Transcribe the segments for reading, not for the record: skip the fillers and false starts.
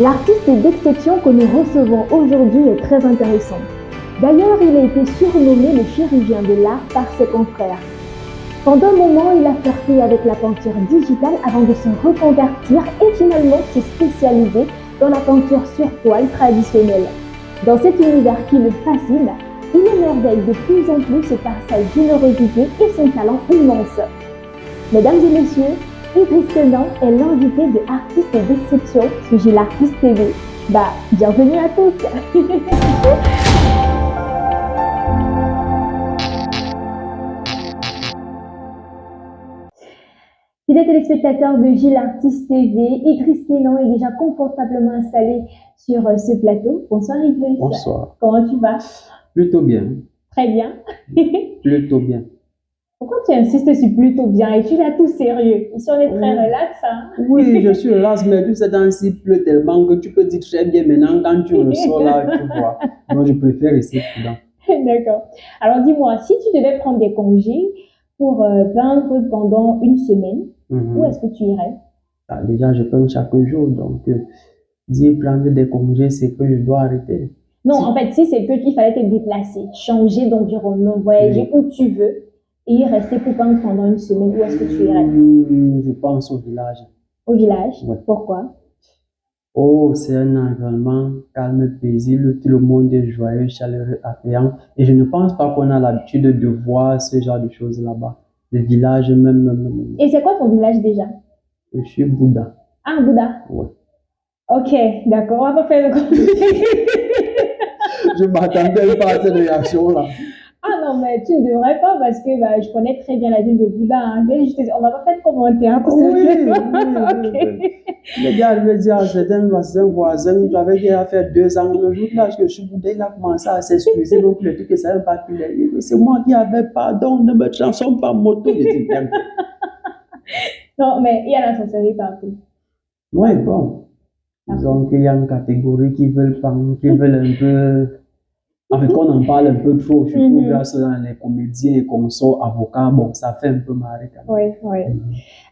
L'artiste d'exception que nous recevons aujourd'hui est très intéressant. D'ailleurs, il a été surnommé le chirurgien de l'art par ses confrères. Pendant un moment, il a flirté avec la peinture digitale avant de se reconvertir et finalement se spécialiser dans la peinture sur toile traditionnelle. Dans cet univers qui le fascine, il émerveille de plus en plus par sa générosité et son talent immense. Mesdames et messieurs, Idriss Kenan est l'invité de Artistes d'exception sur Gilles Artiste TV. Bienvenue à tous. Fidèles téléspectateurs de Gilles Artiste TV, Idriss Kenan est déjà confortablement installé sur ce plateau. Bonsoir Idriss. Bonsoir. Comment tu vas? Plutôt bien. Très bien. Plutôt bien. Pourquoi tu insistes sur plutôt bien et tu l'as tout sérieux? Ici on est très relax. Hein? Oui, je suis relax, mais tout ce temps-ci pleut tellement que tu peux dire très bien maintenant quand tu ressors là, tu vois. Moi, je préfère rester prudent. D'accord. Alors dis-moi, si tu devais prendre des congés pour peindre pendant une semaine, où est-ce que tu irais? Déjà, je peins chaque jour, donc dire prendre des congés, c'est que je dois arrêter. Non, en fait, si c'est que qu'il fallait te déplacer, changer d'environnement, voyager où tu veux et y rester pour peindre pendant une semaine, où est-ce que tu irais? Je pense au village. Au village? Ouais. Pourquoi? Oh, c'est un environnement calme, paisible, tout le monde est joyeux, chaleureux, accueillant. Et je ne pense pas qu'on a l'habitude de voir ce genre de choses là-bas. Le village même. Et c'est quoi ton village déjà? Je suis Bouddha. Ah, Bouddha. Ouais. Ok, d'accord, on va pas faire de compliqué. Je m'attendais pas à cette réaction-là. Ah non, mais tu ne devrais pas parce que je connais très bien la ville de Bouddha. Hein. On va pas faire de commentaires. Oui. Les gars me disent à certains voisins, tu avais déjà fait 2 ans. Le jour là que je suis Bouddha, il a commencé à s'excuser. Donc le truc que ça n'avait pas pu l'aider. C'est moi qui avais pardon, ne me transforme pas moto. Non, mais il y a la sorcellerie partout. Oui, bon. Disons qu'il y a une catégorie qui veulent un peu. En fait, qu'on en parle un peu trop, surtout grâce à les comédiens et consorts, avocats, bon, ça fait un peu marrer quand même. Oui.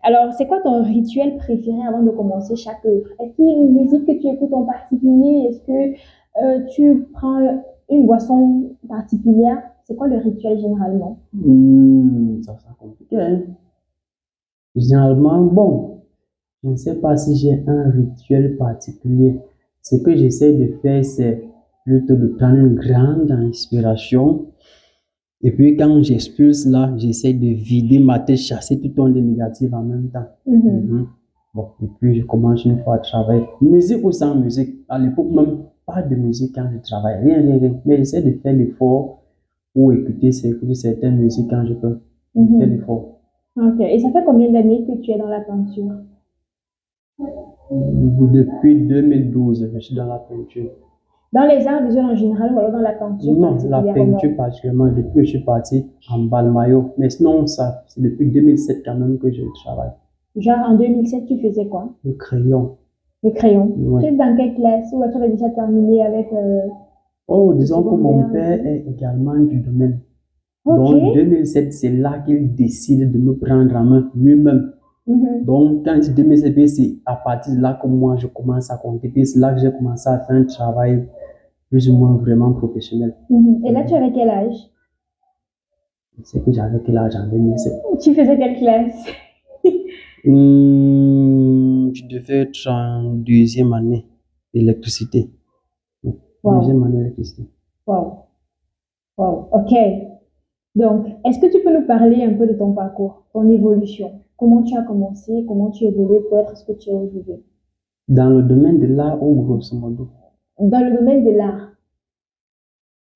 Alors, c'est quoi ton rituel préféré avant de commencer chaque œuvre? Est-ce qu'il y a une musique que tu écoutes en particulier? Est-ce que tu prends une boisson particulière? C'est quoi le rituel généralement? Ça sera compliqué, hein? Généralement, bon, je ne sais pas si j'ai un rituel particulier. Ce que j'essaie de faire, c'est plutôt de prendre une grande inspiration. Et puis, quand j'expulse là, j'essaie de vider ma tête, chasser tout le négatif en même temps. Bon, et puis, je commence une fois à travailler. Musique ou sans musique. À l'époque, même pas de musique quand je travaille. Rien. Mais j'essaie de faire l'effort pour écouter certaines musiques quand je peux. Faire l'effort. Ok. Et ça fait combien d'années que tu es dans la peinture? Depuis 2012, je suis dans la peinture. Dans les arts visuels en général ou alors dans la peinture? Non, la peinture particulièrement, depuis que je suis parti en Balmayo. Mais sinon, ça, c'est depuis 2007 quand même que je travaille. Genre en 2007, tu faisais quoi? Le crayon. Le crayon. Oui. Tu es dans quelle classe ou tu avais déjà terminé avec Oh, disons que mon père est également du domaine. Ok. Donc, 2007, c'est là qu'il décide de me prendre en main lui-même. Donc, quand je dis 2007, c'est à partir de là que moi, je commence à compter. Puis c'est là que j'ai commencé à faire un travail plus ou moins vraiment professionnel. Et là, tu avais quel âge? C'est que j'avais quel âge en 2007? Tu faisais quelle classe? Je devais être en deuxième année d'électricité. Wow. Deuxième année d'électricité. Wow. Ok. Donc, est-ce que tu peux nous parler un peu de ton parcours, ton évolution? Comment tu as commencé, comment tu évolues pour être ce que tu es aujourd'hui? Dans le domaine de l'art ou grosso modo? Dans le domaine de l'art.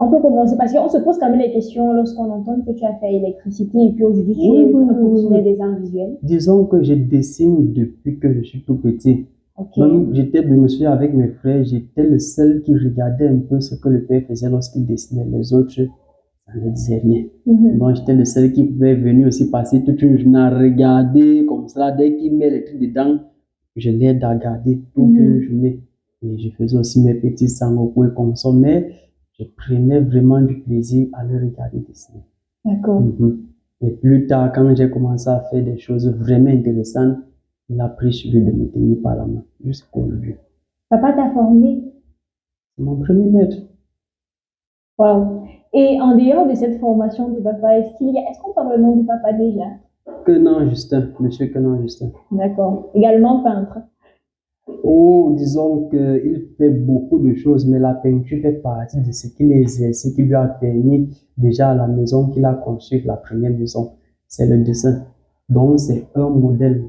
On peut commencer parce qu'on se pose quand même des questions lorsqu'on entend que tu as fait électricité et puis aujourd'hui tu es un professionnel des arts visuels. Disons que je dessine depuis que je suis tout petit. Okay. Même je me souviens avec mes frères, j'étais le seul qui regardait un peu ce que le père faisait lorsqu'il dessinait. Les autres, ça ne disait rien. Donc j'étais le seul qui pouvait venir aussi passer toute une journée à regarder comme ça. Dès qu'il met les trucs dedans, je l'aide à regarder toute une journée. Et je faisais aussi mes petits sangoku et comme ça. Mais je prenais vraiment du plaisir à le regarder dessiner. D'accord. Et plus tard, quand j'ai commencé à faire des choses vraiment intéressantes, il a pris celui de me tenir par la main jusqu'aujourd'hui. Papa t'a formé. C'est mon premier maître. Wow. Et en dehors de cette formation de papa, est-ce qu'on parle vraiment de papa déjà? Kenan Justin, monsieur Kenan Justin. D'accord. Également peintre. Oh, disons qu'il fait beaucoup de choses, mais la peinture fait partie de ce qu'il exerce, qui lui a permis déjà à la maison qu'il a construite, la première maison, c'est le dessin. Donc, c'est un modèle.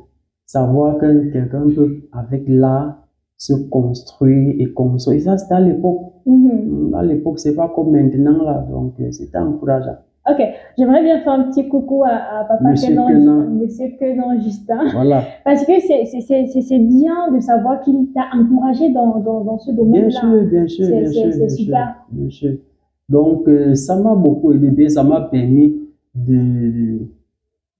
Savoir que quelqu'un peut, avec l'art, se construire et construire. Et ça, c'était à l'époque. À l'époque, c'est pas comme maintenant, là. Donc, c'était encourageant. Ok, j'aimerais bien faire un petit coucou à papa Monsieur Kenan, Kenan. Monsieur Kenan Justin, Voilà. parce que c'est bien de savoir qu'il t'a encouragé dans ce Bien domaine-là. sûr, bien sûr, bien sûr, C'est bien sûr, super. bien sûr. Donc, ça m'a beaucoup aidé, ça m'a permis de,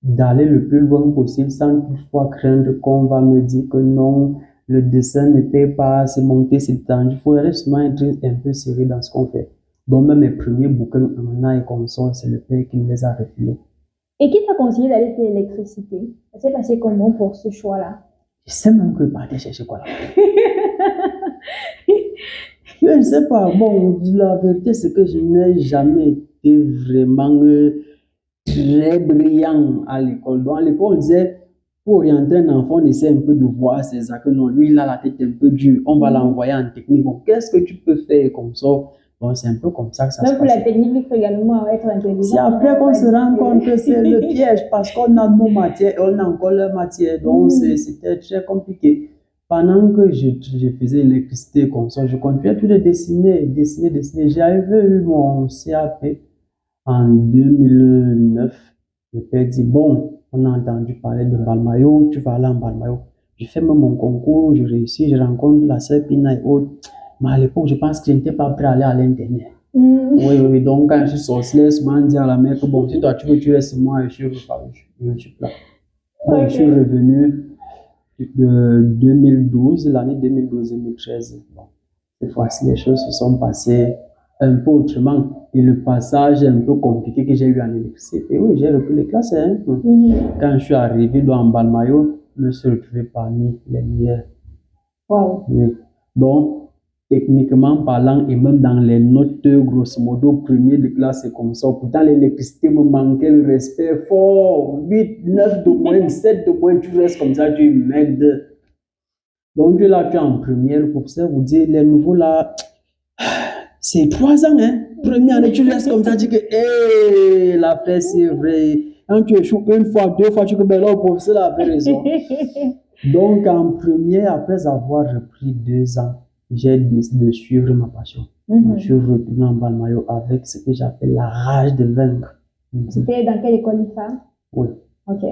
d'aller le plus loin possible sans toutefois craindre qu'on va me dire que non, le dessin ne paie pas, c'est monté, c'est tendu. Il faut justement être un peu sérieux dans ce qu'on fait. Donc, même mes premiers bouquins en art et consort, c'est le père qui me les a refilés. Et qui t'a conseillé d'aller faire l'électricité? Ça s'est passé comment pour ce choix-là? Je sais même que partir chercher quoi là. Je ne sais pas. Bon, la vérité, c'est que je n'ai jamais été vraiment très brillant à l'école. Donc, à l'école, on disait, pour orienter un enfant, on essaie un peu de voir ses actes. Non, lui, il a la tête un peu dure. On va l'envoyer en technique. Bon, qu'est-ce que tu peux faire comme ça? Bon, c'est un peu comme ça que ça se Même pour la passe. technique, il faut également être intelligent. C'est après qu'on se rend compte que c'est le piège parce qu'on a nos matières et on a encore leur matière. Donc, c'était très compliqué. Pendant que je faisais l'électricité comme ça, je continuais tout de dessiner. J'avais eu mon CAP en 2009. Le père dit, bon, on a entendu parler de Balmayo, tu vas aller en Balmayo. Je fais même mon concours, je réussis, je rencontre la sœur Pina et autres. Mais à l'époque, je pense que je n'étais pas prêt à aller à l'internat. Oui. Donc, quand je suis sorti, je souvent dit à la mère que bon, si toi tu veux, tu restes moi et je suis là. Bon, je suis revenu de 2012, l'année 2012-2013. Bon, cette fois-ci, les choses se sont passées un peu autrement. Et le passage un peu compliqué que j'ai eu en électricité, et oui, j'ai repris les classes. Quand je suis arrivé dans Balmayo, je me suis retrouvé parmi les meilleurs. Wow. Oui. Donc, techniquement parlant, et même dans les notes, grosso modo, premier de classe, c'est comme ça. Pourtant, l'électricité me manquait le respect fort. 8, 9 de moins, 7 de moins, tu restes comme ça, tu es mec de. Donc, là, tu es en première, le professeur vous dit, les nouveaux là, c'est 3 ans, hein. Première année, tu restes comme ça, tu dis que, hé, la fête, c'est vrai. Quand tu échoues une fois, 2 fois, tu dis que, ben là, le professeur avait raison. Donc, en première, après avoir repris 2 ans, j'ai décidé de suivre ma passion. Je suis retourné en Balmayo avec ce que j'appelle la rage de vaincre. C'était dans quelle école IFA? Oui. Ok.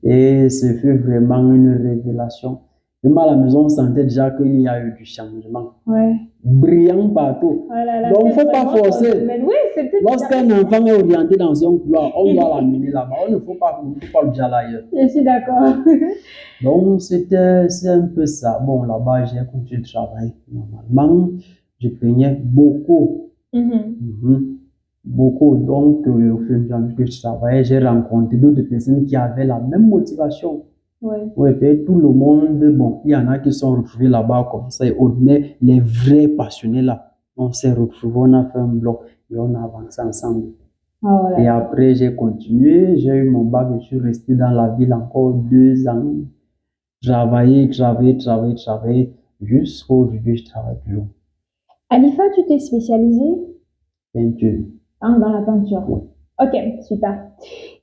Et ce fut vraiment une révélation. Même à la maison, on sentait déjà qu'il y a eu du changement. Ouais. Brillant partout. Donc, il ne faut pas forcer. Oui, lorsqu'un enfant est orienté dans un couloir, on doit l'amener là-bas. On ne faut pas le dire ailleurs. Je suis d'accord. Donc, c'est un peu ça. Bon, là-bas, j'ai continué de travailler normalement. Je peignais beaucoup. Beaucoup. Donc, au fur et à mesure que je travaillais, j'ai rencontré d'autres personnes qui avaient la même motivation. Oui, peut-être tout le monde, bon, il y en a qui sont retrouvés là-bas comme ça et autres, mais les vrais passionnés là, on s'est retrouvés, on a fait un bloc et on a avancé ensemble. Voilà. Et après, j'ai continué, j'ai eu mon bac, je suis resté dans la ville encore 2 ans. Travailler, jusqu'au aujourd'hui, je travaille toujours. À l'IFA, tu t'es spécialisé? Peinture. Dans la peinture. Oui. Ok, super.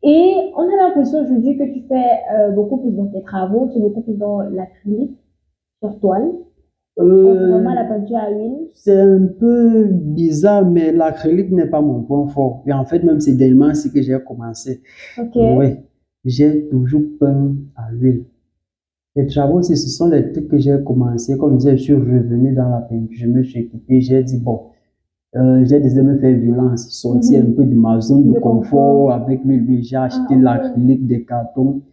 Et on a l'impression aujourd'hui que tu fais beaucoup plus dans tes travaux, tu es beaucoup plus dans l'acrylique sur toile. Vraiment la peinture à huile. C'est un peu bizarre, mais l'acrylique n'est pas mon point fort. Et en fait, même c'est dernièrement ce que j'ai commencé. Ok. Oui, j'ai toujours peint à l'huile. Les travaux aussi, ce sont les trucs que j'ai commencé. Comme je disais, je suis revenu dans la peinture, je me suis équipé, j'ai dit, bon, j'ai décidé de me faire violence, sortir un peu de ma zone de confort avec l'huile. J'ai acheté l'acrylique, des cartons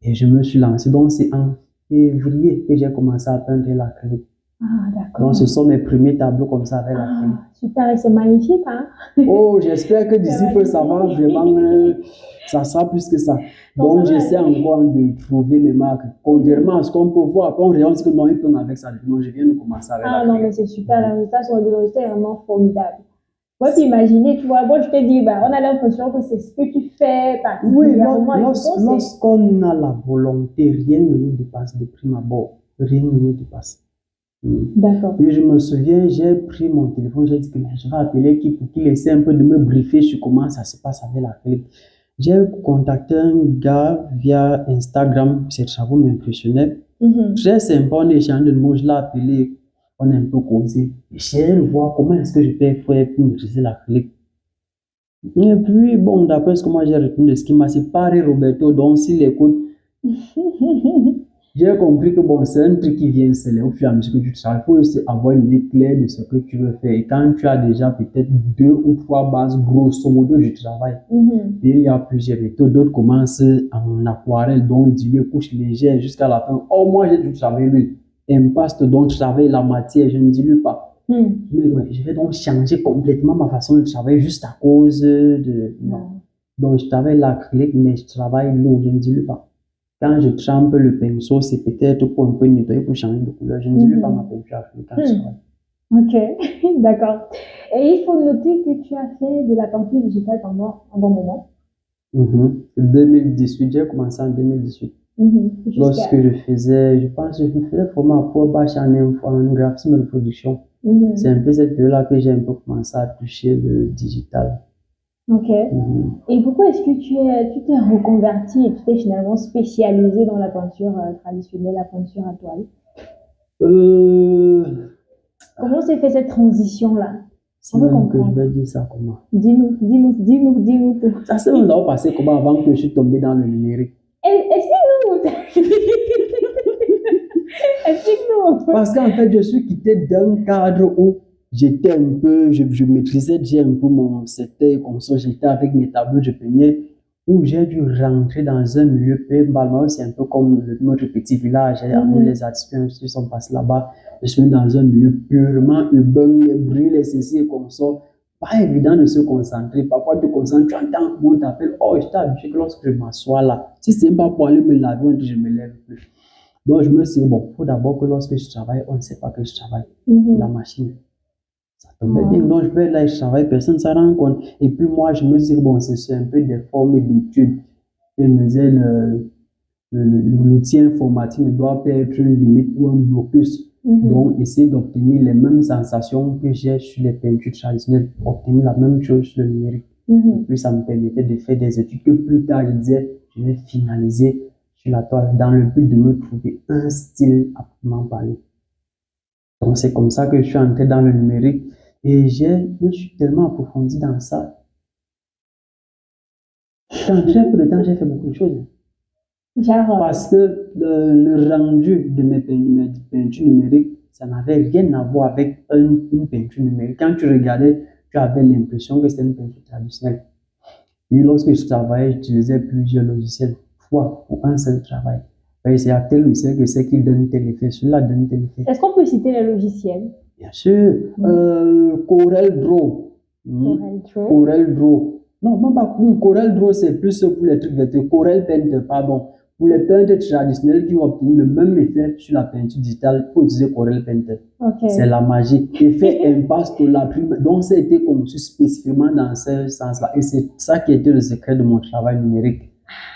et je me suis lancé. Donc, c'est en février que j'ai commencé à peindre l'acrylique. Ah, Donc, d'accord. ce sont mes premiers tableaux comme ça avec l'acrylique. Ah, super, et c'est magnifique, hein? Oh, j'espère que d'ici C'est peu, ça va magnifique. vraiment, ça sera plus que ça. Non, ça Donc, va j'essaie aller. encore de trouver mes marques. Contrairement à ce qu'on peut voir, après, on réalise que non, ils peuvent avec ça. Non, je viens de commencer avec Ah non, mais l'acrylique. c'est super, le résultat sur le résultat est vraiment formidable. Moi, t'imaginer, tu vois, bon, je te dis, bah, on a l'impression que c'est ce que tu fais Oui, particulièrement et pourtant, c'est... lorsqu'on a la volonté, rien ne nous dépasse de prime abord. Rien ne nous dépasse. Mm. D'accord. Puis je me souviens, j'ai pris mon téléphone, j'ai dit que mais je vais appeler qui pour qu'il essaie un peu de me briefer sur comment ça se passe avec l'acrylique. J'ai contacté un gars via Instagram, ses travaux m'impressionnaient. Mhm. Très sympa, on échange de mots, je l'ai appelé, on a un peu causé. J'ai de voir comment est-ce que je peux faire pour maîtriser l'acrylique. Et puis, bon, d'après ce que moi j'ai retenu de ce qu'il m'a séparé, Roberto, donc s'il écoute, j'ai compris que bon, c'est un truc qui vient sceller au fur et à mesure que tu travailles. Il faut aussi avoir une idée claire de ce que tu veux faire. Et quand tu as déjà peut-être deux ou trois bases grosso modo du travail, Mhm. et il y a plusieurs méthodes. D'autres commencent en aquarelle, donc diluer couche légère jusqu'à la fin. Oh, moi j'ai du travail l'huile. Impaste, donc je travaille la matière, je ne dilue pas. Mhm. Mais ouais, je vais donc changer complètement ma façon de travailler juste à cause de... Non. Non. Donc je travaille l'acrylique, mais je travaille l'eau, je ne dilue pas. Quand je trempe le pinceau, c'est peut-être pour un peu nettoyer, pour changer de couleur. Je ne dilue pas ma Mhm. peinture acrylique quand je travaille. Ok, d'accord. Et il faut noter que tu as fait de la peinture digitale pendant un bon moment. 2018, j'ai commencé en 2018. Lorsque Jusqu'à... je faisais, je pense que je faisais format pour bâche en graphisme de production. C'est un Mhm. peu cette période-là que j'ai un peu commencé à toucher le digital. Ok. Mhm. Et pourquoi est-ce que tu t'es reconverti et tu t'es finalement spécialisé dans la peinture traditionnelle, la peinture à toile? Euh, Comment s'est fait cette transition-là? c'est On veut même que je comprendre. vais dire ça comment. Dis-nous tout. Ça s'est même d'abord passé comment avant que je suis tombé dans le numérique. Explique-nous. Explique-nous. Parce qu'en fait, je suis quitté d'un cadre où j'étais un peu, je maîtrisais déjà un peu mon secteur comme ça, j'étais avec mes tableaux, je peignais, où j'ai dû rentrer dans un milieu, Balmao, c'est un peu comme notre petit village, hein, nous les artistes qui sont passés là-bas, je suis dans un milieu purement urbain, les bruits, les ceci et comme ça, pas évident de se concentrer, parfois tu te concentres, tu entends, on t'appelle, oh, je t'ai habitué que lorsque je m'assois là, si c'est pas pour aller me laver, je me lève plus. Donc, je me suis dit, bon, il faut d'abord que lorsque je travaille, on ne sait pas que je travaille. La machine, ça tombait bien. Donc, je vais là, je travaille, personne ne s'en rend compte. Et puis, moi, je me suis dit, bon, c'est un peu des formes d'études. Je me disais, l'outil informatique ne doit pas être une limite ou un blocus. Donc, essayer d'obtenir les mêmes sensations que j'ai sur les peintures traditionnelles, obtenir la même chose sur le numérique. Et puis, ça me permettait de faire des études que plus tard, je disais, je vais finaliser sur la toile dans le but de me trouver un style à proprement parler. Donc, c'est comme ça que je suis entré dans le numérique et je me suis tellement approfondi dans ça. En très peu de temps, j'ai fait beaucoup de choses. Genre, Parce que le rendu de mes peintures numériques, ça n'avait rien à voir avec une peinture numérique. Quand tu regardais, tu avais l'impression que c'était une peinture traditionnelle. Et lorsque je travaillais, j'utilisais plusieurs logiciels fois pour un seul travail. C'est à tel logiciel que c'est qui donne tel effet, celui-là donne tel effet. est-ce qu'on peut citer les logiciels? Bien sûr, Corel Draw. Corel Draw. Corel Draw. Non, même pas. Corel Draw, c'est plus pour les trucs vecteurs. Corel Painter, pardon. Pour les peintures traditionnels qui vont obtenir le même effet sur la peinture digitale, il faut utiliser Corel Painter. Ok. C'est la magie. Effet impasse pour la plume. Donc, ça a été conçu spécifiquement dans ce sens-là. Et c'est ça qui était le secret de mon travail numérique.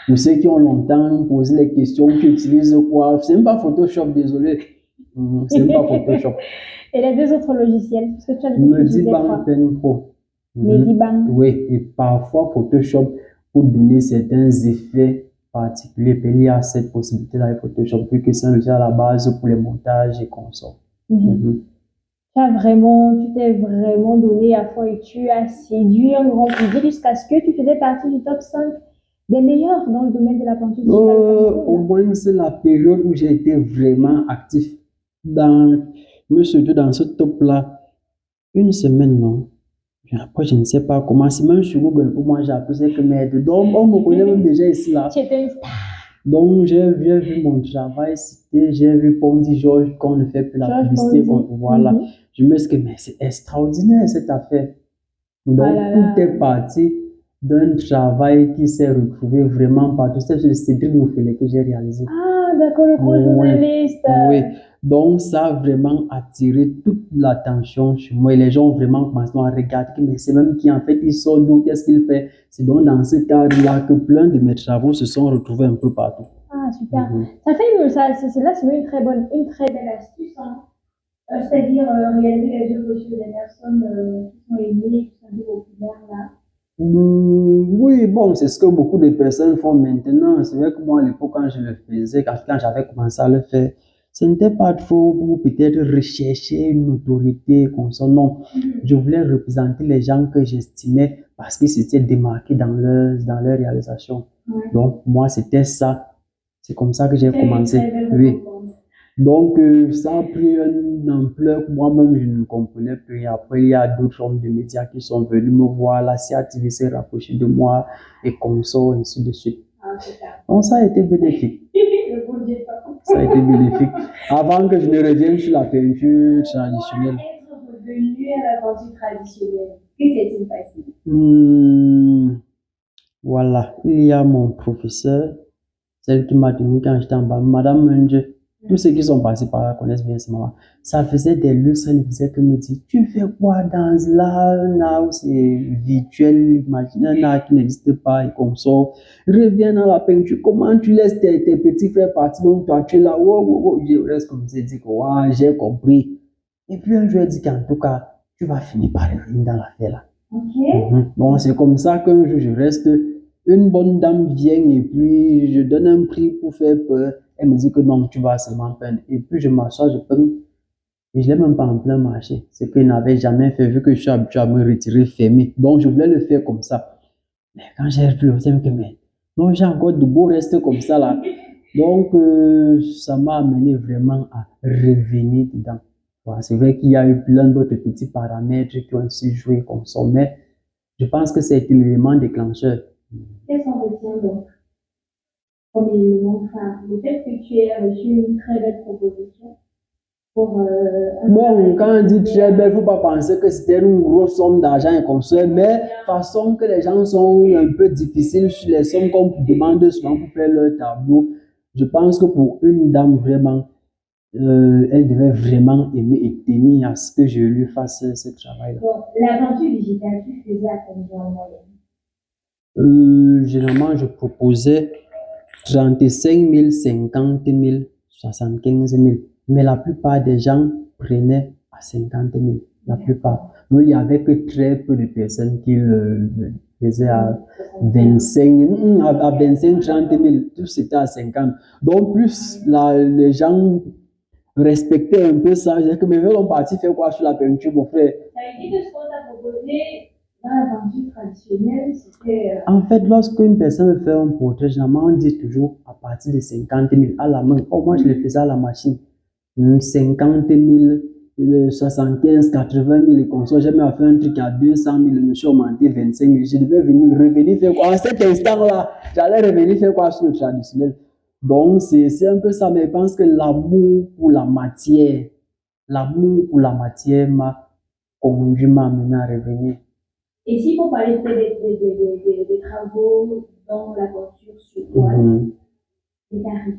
Pour ceux qui ont longtemps posé les questions, qui utilisent quoi, c'est même pas Photoshop, désolé. C'est même pas Photoshop. Et les deux autres logiciels, parce que tu as dit que tu utilisais Medibank trois. Pen Pro. Medibank. Oui, et parfois Photoshop pour donner certains effets particuliers. Il y a cette possibilité avec Photoshop, vu que c'est un logiciel à la base pour les montages et consorts. Tu t'es vraiment donné à fond et tu as séduit un grand public jusqu'à ce que tu faisais partie du top 5 des meilleurs dans le domaine de la peinture digitale. Au moins, c'est la période où j'ai été vraiment actif dans, surtout dans ce top-là. Une semaine, non. Après, je ne sais pas comment. C'est même sur Google, pour moi, j'ai appris que merde. Donc, on me connaît même déjà ici, là. Tu étais une star. Donc, j'ai vu mon travail cité, j'ai vu Pondy Georges qu'on ne fait plus la Georges publicité. Pondy. Voilà. Mhm. Je me suis dit, mais c'est extraordinaire cette affaire. Ah Donc, là tout est là. parti d'un travail qui s'est retrouvé vraiment partout. C'est le Cédric Moufélé que j'ai réalisé. Ah, d'accord, le grand Oui, journaliste. oui. Donc, ça a vraiment attiré toute l'attention chez moi. Et les gens ont vraiment commencé à regarder, mais c'est même qui en fait, il sort d'où, qu'est-ce qu'il fait. C'est donc dans ce cadre-là que plein de mes travaux se sont retrouvés un peu partout. Ah, super. Mhm. Ça fait, là, c'est une très belle astuce, hein. C'est-à-dire réaliser les œuvres sur des personnes qui sont aimées, qui sont un peu populaires, là. Oui, bon, c'est ce que beaucoup de personnes font maintenant. C'est vrai que moi, à l'époque, quand je le faisais, quand j'avais commencé à le faire, ce n'était pas trop pour peut-être rechercher une autorité comme ça. Non, je voulais représenter les gens que j'estimais parce qu'ils s'étaient démarqués dans leur réalisation. Ouais. Donc, moi, c'était ça. C'est comme ça que j'ai C'est une commencé. très belle Oui. récompense. Donc, ça a pris une ampleur que moi-même, je ne comprenais plus. Et après, il y a d'autres hommes de médias qui sont venus me voir, la CATV s'est rapprochée de moi, et comme ça, ainsi de suite. Ah, super. Donc, ça a été bénéfique. Le bon Dieu. Ça a été bénéfique. Avant que je ne revienne sur la peinture traditionnelle. Être revenu à la peinture traditionnelle, que s'est-il passé? Voilà, il y a mon professeur, celle qui m'a tenu quand j'étais en bas, Madame Munge. Tous ceux qui sont passés par là connaissent bien ce moment. Ça faisait des lustres, elle ne faisait que me dire, tu fais quoi dans l'art, un art où c'est virtuel, imagine un art qui n'existe pas et comme ça. Reviens dans la peinture, comment tu laisses tes petits frères partir, donc toi tu es là, wow, wow, wow. Je reste comme ça, dit que ouais, j'ai compris. Et puis un jour, elle dit qu'en tout cas, tu vas finir par revenir dans l'affaire là. Ok. Bon, c'est comme ça qu'un jour je reste, une bonne dame vient et puis je donne un prix pour faire peur. Elle me dit que non, tu vas seulement peindre. Et puis je m'assois, je peins. Et je ne l'ai même pas en plein marché. C'est que je n'avais jamais fait vu que je suis habitué à me retirer fermé. Donc je voulais le faire comme ça. Mais quand j'ai réfléchi, je me dit que mais non, j'ai encore de beaux restes comme ça là. Donc ça m'a amené vraiment à revenir dedans. Voilà, c'est vrai qu'il y a eu plein d'autres petits paramètres qui ont aussi joué comme ça. Mais je pense que c'est l'élément déclencheur. Qu'est-ce qu'on retient donc comme élément phare? Le fait que tu aies reçu une très belle proposition pour un Bon, travail quand on dit très belle, il similaire. ne faut pas penser que c'était une grosse somme d'argent et comme ça, mais façon que les gens sont un peu difficiles sur les sommes qu'on demande souvent pour faire leur tableau. Je pense que pour une dame, vraiment, elle devait vraiment aimer et tenir à ce que je lui fasse ce travail-là. Bon, l'aventure digitale, tu faisais à combien en moyenne? Généralement, je proposais 35 000, 50 000, 75 000. Mais la plupart des gens prenaient à 50 000. La plupart. Donc, il n'y avait que très peu de personnes qui le faisaient à 25, à 25, 30 000. Tout c'était à 50. Donc, plus les gens respectaient un peu ça. Je disais que mes veulent ont parti faire quoi sur la peinture, mon frère? Ça veut dire que ce qu'on t'a proposé dans la peinture traditionnelle, c'était. En fait, lorsque une personne veut faire un portrait, généralement, on dit toujours à partir de 50 000 à la main. Oh, moi, je le faisais à la machine. 50 000, 75, 80 000 et comme ça. J'ai même fait un truc à 200 000, le monsieur a augmenté 25 000. Je devais revenir faire quoi? En cet instant-là, j'allais revenir faire quoi sur le traditionnel? Donc, c'est un peu ça, mais je pense que l'amour pour la matière m'a conduit, m'a amené à revenir. Et s'il faut parler des travaux dans la peinture sur toile, les tarifs.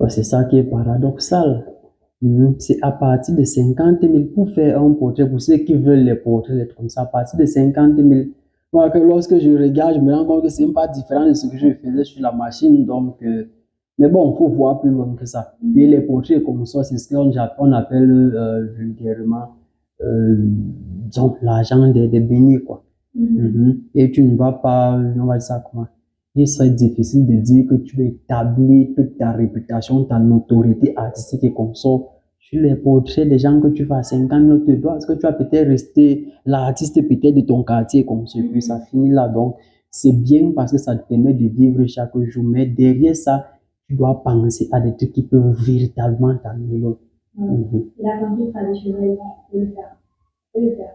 C'est ça qui est paradoxal. C'est à partir de 50 000 pour faire un portrait, pour ceux qui veulent les portraits, comme ça, à partir de 50 000. Moi, que lorsque je regarde, je me rends compte que c'est pas différent de ce que je faisais sur la machine. Donc, mais bon, il faut voir plus loin que ça. Et les portraits comme ça, c'est ce qu'on appelle vulgairement disons, l'argent des beignets, quoi. Et tu ne vas pas, on va dire ça comment? Il serait difficile de dire que tu établis toute ta réputation, ta notoriété artistique et comme ça sur les portraits des gens que tu fais à 50 000 te doigts. Est-ce que tu vas peut-être rester l'artiste peut-être de ton quartier comme ça, puis ça finit là. Donc, c'est bien parce que ça te permet de vivre chaque jour. Mais derrière ça, tu dois penser à des trucs qui peuvent véritablement t'amener loin. La peinture traditionnelle, tu peux le faire.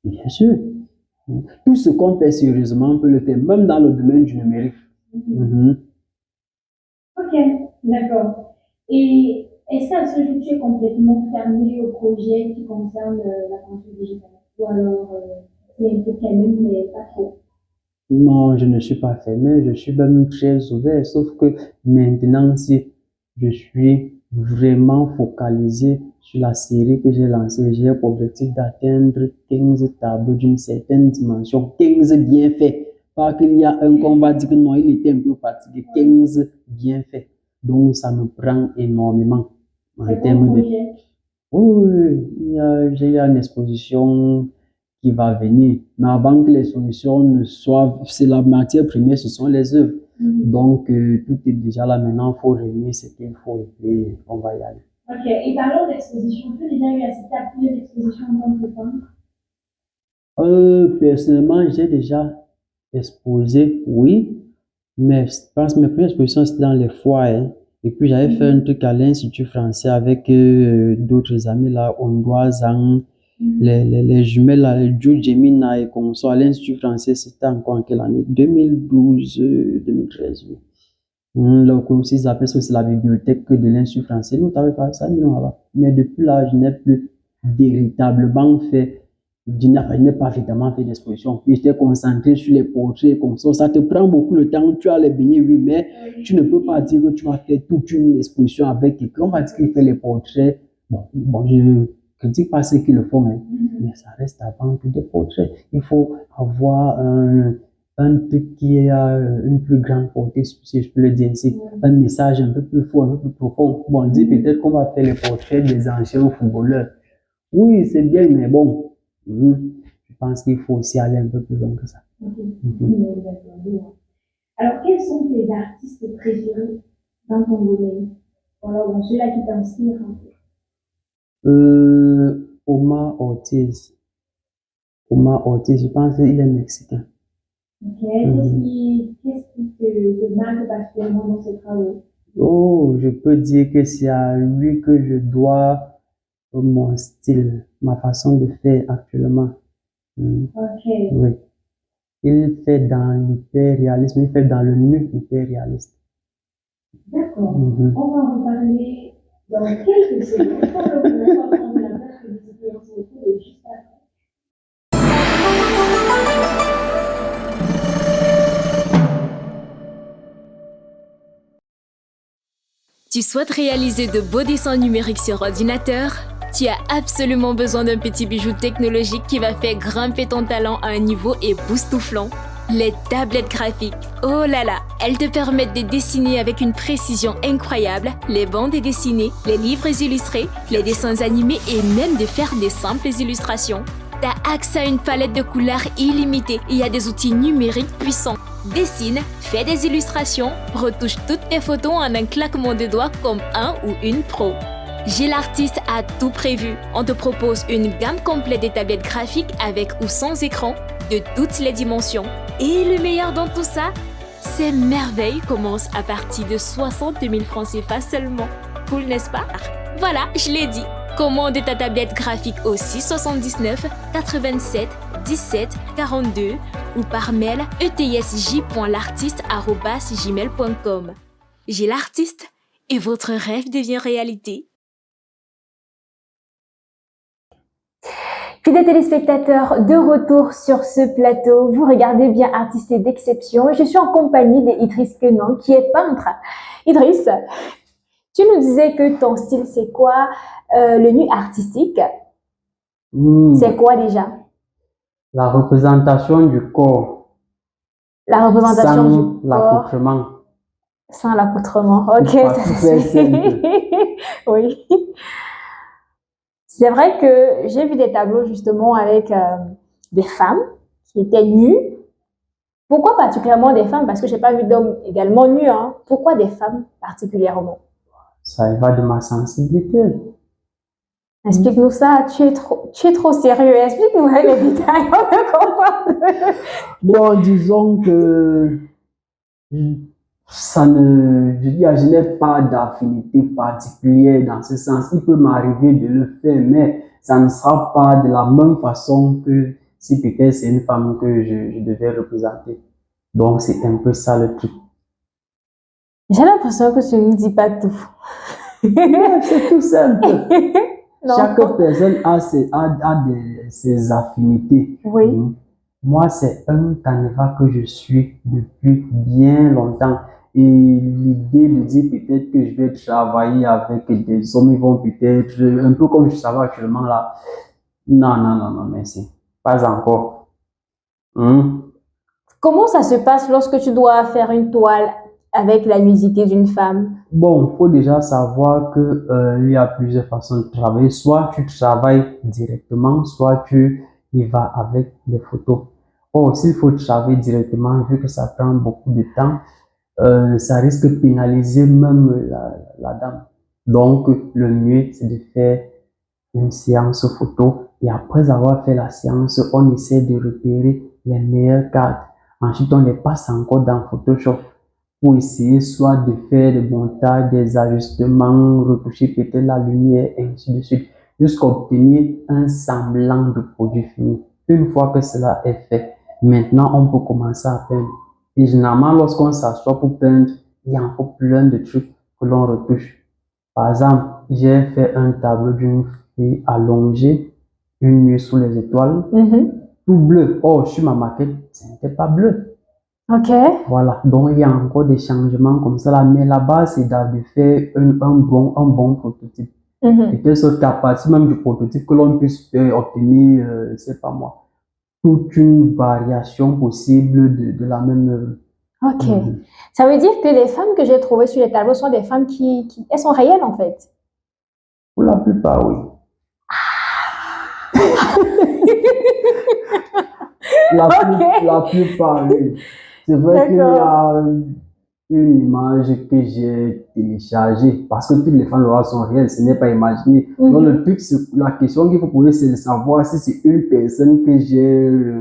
Bien sûr. Tout ce qu'on fait sérieusement, on peut le faire, même dans le domaine du numérique. Mhm. Ok, d'accord. Et est-ce qu'à ce jour, tu es complètement fermé au projet qui concerne la peinture digitale? Ou alors, il y a un peu quand même, mais pas trop. Non, je ne suis pas fermé, je suis même très ouvert, sauf que maintenant, si je suis vraiment focalisé sur la série que j'ai lancée, j'ai pour objectif d'atteindre 15 tableaux d'une certaine dimension, 15 bien faits. Pas qu'il y a un combat dit que non, il était un peu fatigué, 15 bien faits. Donc, ça me prend énormément en C'est quoi le termes de... projet? Oui, oui, j'ai une exposition qui va venir. Mais avant que les solutions ne soient, c'est la matière première, ce sont les œuvres. Donc, tout est déjà là maintenant, il faut réunir ce qu'il faut et on va y aller. Ok, et parlons d'exposition. Tu as déjà eu à assister à plusieurs expositions en tant que peintre? Personnellement, j'ai déjà exposé, oui, mais je pense que mes premières expositions, c'était dans les foires, hein. Et puis, j'avais fait un truc à l'Institut français avec d'autres amis là, Ondoise, les jumelles, là, Jules Gemina et consorts à l'Institut français, c'était encore en quelle année? 2012, 2013, oui. Là aussi, ils appellent ça aussi la bibliothèque de l'Institut français. Nous, t'avais pas ça, non, là-bas. Mais depuis là, je n'ai plus véritablement fait, je n'ai pas véritablement fait d'exposition. Puis j'étais concentré sur les portraits comme ça te prend beaucoup de temps. Tu as les beignets, oui, mais tu ne peux pas dire que tu vas faire toute une exposition avec quelqu'un. On va dire qu'il fait les portraits. Bon, je critique pas ceux qui le font, hein, mais ça reste avant tout des portraits. Il faut avoir un truc qui a une plus grande portée, si je peux le dire ainsi, un message un peu plus fort, un peu plus profond. Bon, on dit peut-être qu'on va faire les portraits des anciens footballeurs. Oui, c'est bien, mais bon, je pense qu'il faut aussi aller un peu plus loin que ça. Alors, quels sont tes artistes préférés dans ton domaine? Alors, bon, ceux-là qui t'inspirent un peu. Omar Ortiz. Omar Ortiz, je pense qu'il est mexicain. Ok, qu'est-ce qui te marque particulièrement dans ce travail? Oh, je peux dire que c'est à lui que je dois mon style, ma façon de faire actuellement. Ok, Oui. Il fait dans l'hyper-réalisme, il fait dans le nu hyper-réaliste. d'accord. On va en reparler dans quelques secondes. Pour le moment, on va prendre la place de visiter et on se retrouve juste après. Tu souhaites réaliser de beaux dessins numériques sur ordinateur? Tu as absolument besoin d'un petit bijou technologique qui va faire grimper ton talent à un niveau époustouflant. Les tablettes graphiques. Oh là là, elles te permettent de dessiner avec une précision incroyable les bandes dessinées, les livres illustrés, les dessins animés et même de faire des simples illustrations. T'as accès à une palette de couleurs illimitée et à des outils numériques puissants. Dessine, fais des illustrations, retouche toutes tes photos en un claquement de doigts comme un ou une pro. L'artiste a tout prévu. On te propose une gamme complète de tablettes graphiques avec ou sans écran, de toutes les dimensions. Et le meilleur dans tout ça, ces merveilles commencent à partir de 60 000 francs CFA seulement. Cool, n'est-ce pas? Voilà, je l'ai dit. Commande ta tablette graphique au 679 87 17 42 ou par mail etsj.l'artiste@gmail.com. J'ai l'artiste et votre rêve devient réalité. Fidèles téléspectateurs, de retour sur ce plateau, vous regardez bien Artistes d'exception. Je suis en compagnie d'Idriss Kenan, qui est peintre. Idriss, tu nous disais que ton style, c'est quoi le nu artistique? C'est quoi déjà? La représentation du corps. La représentation du corps. Sans l'accoutrement. Sans l'accoutrement, ok. Ça oui. C'est vrai que j'ai vu des tableaux justement avec des femmes qui étaient nues. Pourquoi particulièrement des femmes? Parce que je n'ai pas vu d'hommes également nus. Hein. Pourquoi des femmes particulièrement? Ça va de ma sensibilité. Explique-nous ça, tu es trop sérieux. Explique-nous les détails, on peut comprendre. Bon, disons que je n'ai pas d'affinité particulière dans ce sens. Il peut m'arriver de le faire, mais ça ne sera pas de la même façon que si peut-être c'est une femme que je devais représenter. Donc, c'est un peu ça le truc. J'ai l'impression que tu ne dis pas tout. Ouais, c'est tout simple. Non. Chaque personne a ses affinités. Oui. Moi, c'est un canevas que je suis depuis bien longtemps. Et l'idée de dire peut-être que je vais travailler avec des hommes, ils vont peut-être, un peu comme je savais actuellement là. Non, non, non, non, merci. Pas encore. Comment ça se passe lorsque tu dois faire une toile avec la nudité d'une femme? Bon, il faut déjà savoir que il y a plusieurs façons de travailler. Soit tu travailles directement, soit tu y vas avec des photos. Oh, s'il faut travailler directement, vu que ça prend beaucoup de temps, ça risque de pénaliser même la dame. Donc, le mieux, c'est de faire une séance photo et après avoir fait la séance, on essaie de repérer les meilleures cartes. Ensuite, on les passe encore dans Photoshop pour essayer soit de faire des montages, des ajustements, retoucher peut-être la lumière, et ainsi de suite, jusqu'à obtenir un semblant de produit fini. Une fois que cela est fait, maintenant, on peut commencer à peindre. Et généralement, lorsqu'on s'assoit pour peindre, il y a encore plein de trucs que l'on retouche. Par exemple, j'ai fait un tableau d'une fille allongée, une nuit sous les étoiles, tout bleu. Oh, sur ma maquette, ce n'était pas bleu. Ok. Voilà, donc il y a encore des changements comme ça là, mais la base c'est de faire un bon prototype. Et de sorte qu'à partir même du prototype que l'on puisse obtenir, je sais pas moi, toute une variation possible de la même œuvre. Ok. Ça veut dire que les femmes que j'ai trouvées sur les tableaux sont des femmes elles sont réelles en fait. Pour la plupart, oui. La plupart, oui. C'est vrai qu'il y a une image que j'ai téléchargée parce que toutes les femmes là sont réelles, ce n'est pas imaginé. Donc le truc, la question qu'il faut poser, c'est de savoir si c'est une personne que j'ai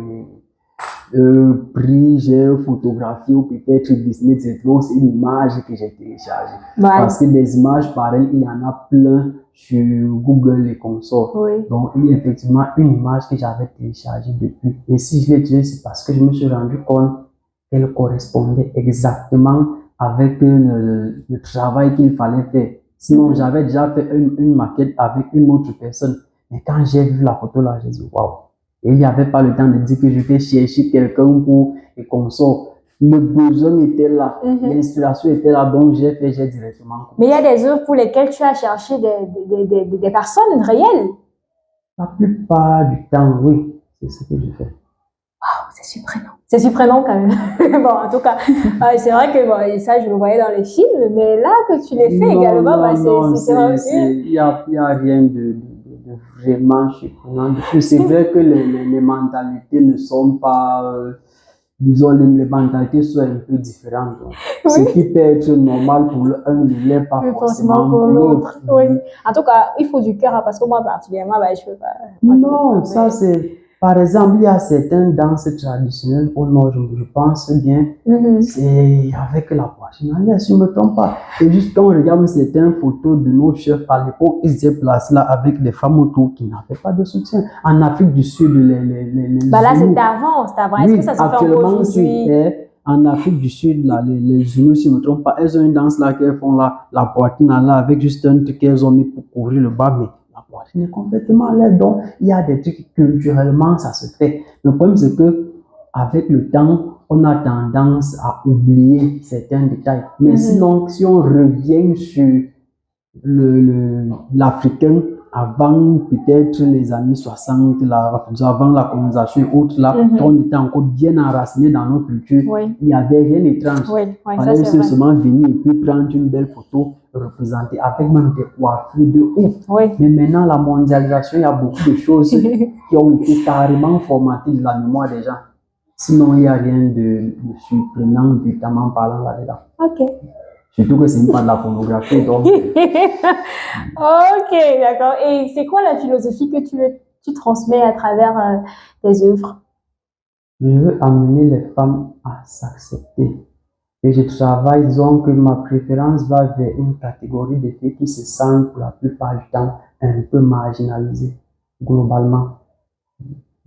pris, j'ai photographié ou peut-être dessiné directement, c'est une image que j'ai téléchargée. Parce que des images pareilles, il y en a plein sur Google et consorts. Oui. Donc, il y a effectivement une image que j'avais téléchargée depuis. Et si je l'ai utilisée, c'est parce que je me suis rendu compte qu'elle correspondait exactement avec le travail qu'il fallait faire. Sinon, j'avais déjà fait une maquette avec une autre personne. Mais quand j'ai vu la photo là, j'ai dit waouh. Et il n'y avait pas le temps de dire que je vais chercher quelqu'un pour et consort. Le besoin était là, l'inspiration était là, donc j'ai directement. Mais il y a des œuvres pour lesquelles tu as cherché des personnes réelles. La plupart du temps, oui, c'est ce que je fais. Waouh, c'est surprenant. C'est surprenant quand même. Bon, en tout cas, c'est vrai que bon, ça, je le voyais dans les films, mais là que tu l'as fait également, c'est vraiment il y a rien de vraiment surprenant. C'est vrai que les mentalités ne sont pas, disons, les mentalités sont un peu différentes. Donc. Oui. Ce qui peut être normal pour l'un ne l'est pas forcément pour l'autre. Oui. En tout cas, il faut du cœur, hein, parce que moi, particulièrement, je peux pas. Non, ça c'est... Par exemple, il y a certaines danses traditionnelles au nord, je pense bien, c'est avec la poitrine, si je ne me trompe pas. Et juste quand on regarde certaines photos de nos chefs à l'époque, ils étaient placés là avec des femmes autour qui n'avaient pas de soutien. En Afrique du Sud, là, c'était avant. Est-ce que ça se fait encore aujourd'hui? En Afrique du Sud, là, les Zoulous, si je ne me trompe pas, elles ont une danse là qu'elles font là, la poitrine là, avec juste un truc qu'elles ont mis pour couvrir le bas, mais la poitrine est complètement à l'aise. Donc, il y a des trucs culturellement, ça se fait. Le problème, c'est que avec le temps, on a tendance à oublier certains détails. Mais sinon, si on revient sur l'Africain, avant peut-être les années 60, avant la colonisation et autres, là, on était encore bien enraciné dans notre culture. Oui. Il n'y avait rien d'étrange. Oui, il fallait seulement venir et puis prendre une belle photo représentée avec même des coiffures de ouf. Oui. Mais maintenant, la mondialisation, il y a beaucoup de choses qui ont été carrément formatées de la mémoire des gens. Sinon, il n'y a rien de surprenant, notamment parlant là-dedans. Ok. Surtout que ce n'est pas de la pornographie, donc. Ok, d'accord. Et c'est quoi la philosophie que tu transmets à travers tes œuvres? Je veux amener les femmes à s'accepter. Et je travaille, disons que ma préférence va vers une catégorie de filles qui se sentent pour la plupart du temps un peu marginalisées, globalement.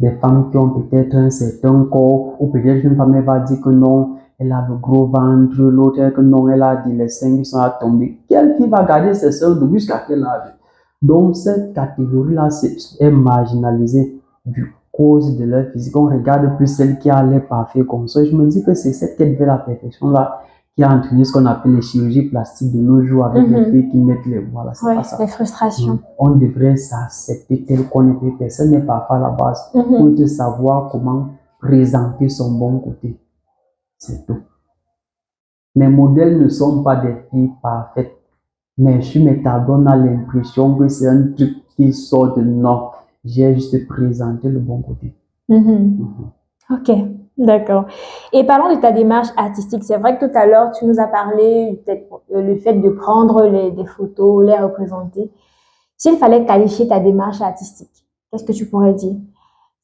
des femmes qui ont peut-être un certain corps, ou peut-être une femme elle va dire que non, elle a le gros ventre, l'autre elle que non, elle a des seins qui sont à tomber. Quelle fille va garder ses seins debout jusqu'à quel âge? Donc cette catégorie-là est marginalisée du cause de leur physique. On regarde plus celle qui a l'air parfait comme ça. Je me dis que c'est cette quête vers la perfection-là qui a entraîné ce qu'on appelle les chirurgies plastiques de nos jours avec les filles qui mettent les voiles. C'est pas ça. Les frustrations. On devrait s'accepter tel qu'on est. Personne n'est parfait à la base. Pour te savoir comment présenter son bon côté. C'est tout. Mes modèles ne sont pas des filles parfaites. Mais sur mes tableaux, on a l'impression que c'est un truc qui sort de non. J'ai juste présenté le bon côté. Ok, d'accord. Et parlons de ta démarche artistique. C'est vrai que tout à l'heure, tu nous as parlé le fait de prendre des photos, les représenter. S'il fallait qualifier ta démarche artistique, qu'est-ce que tu pourrais dire?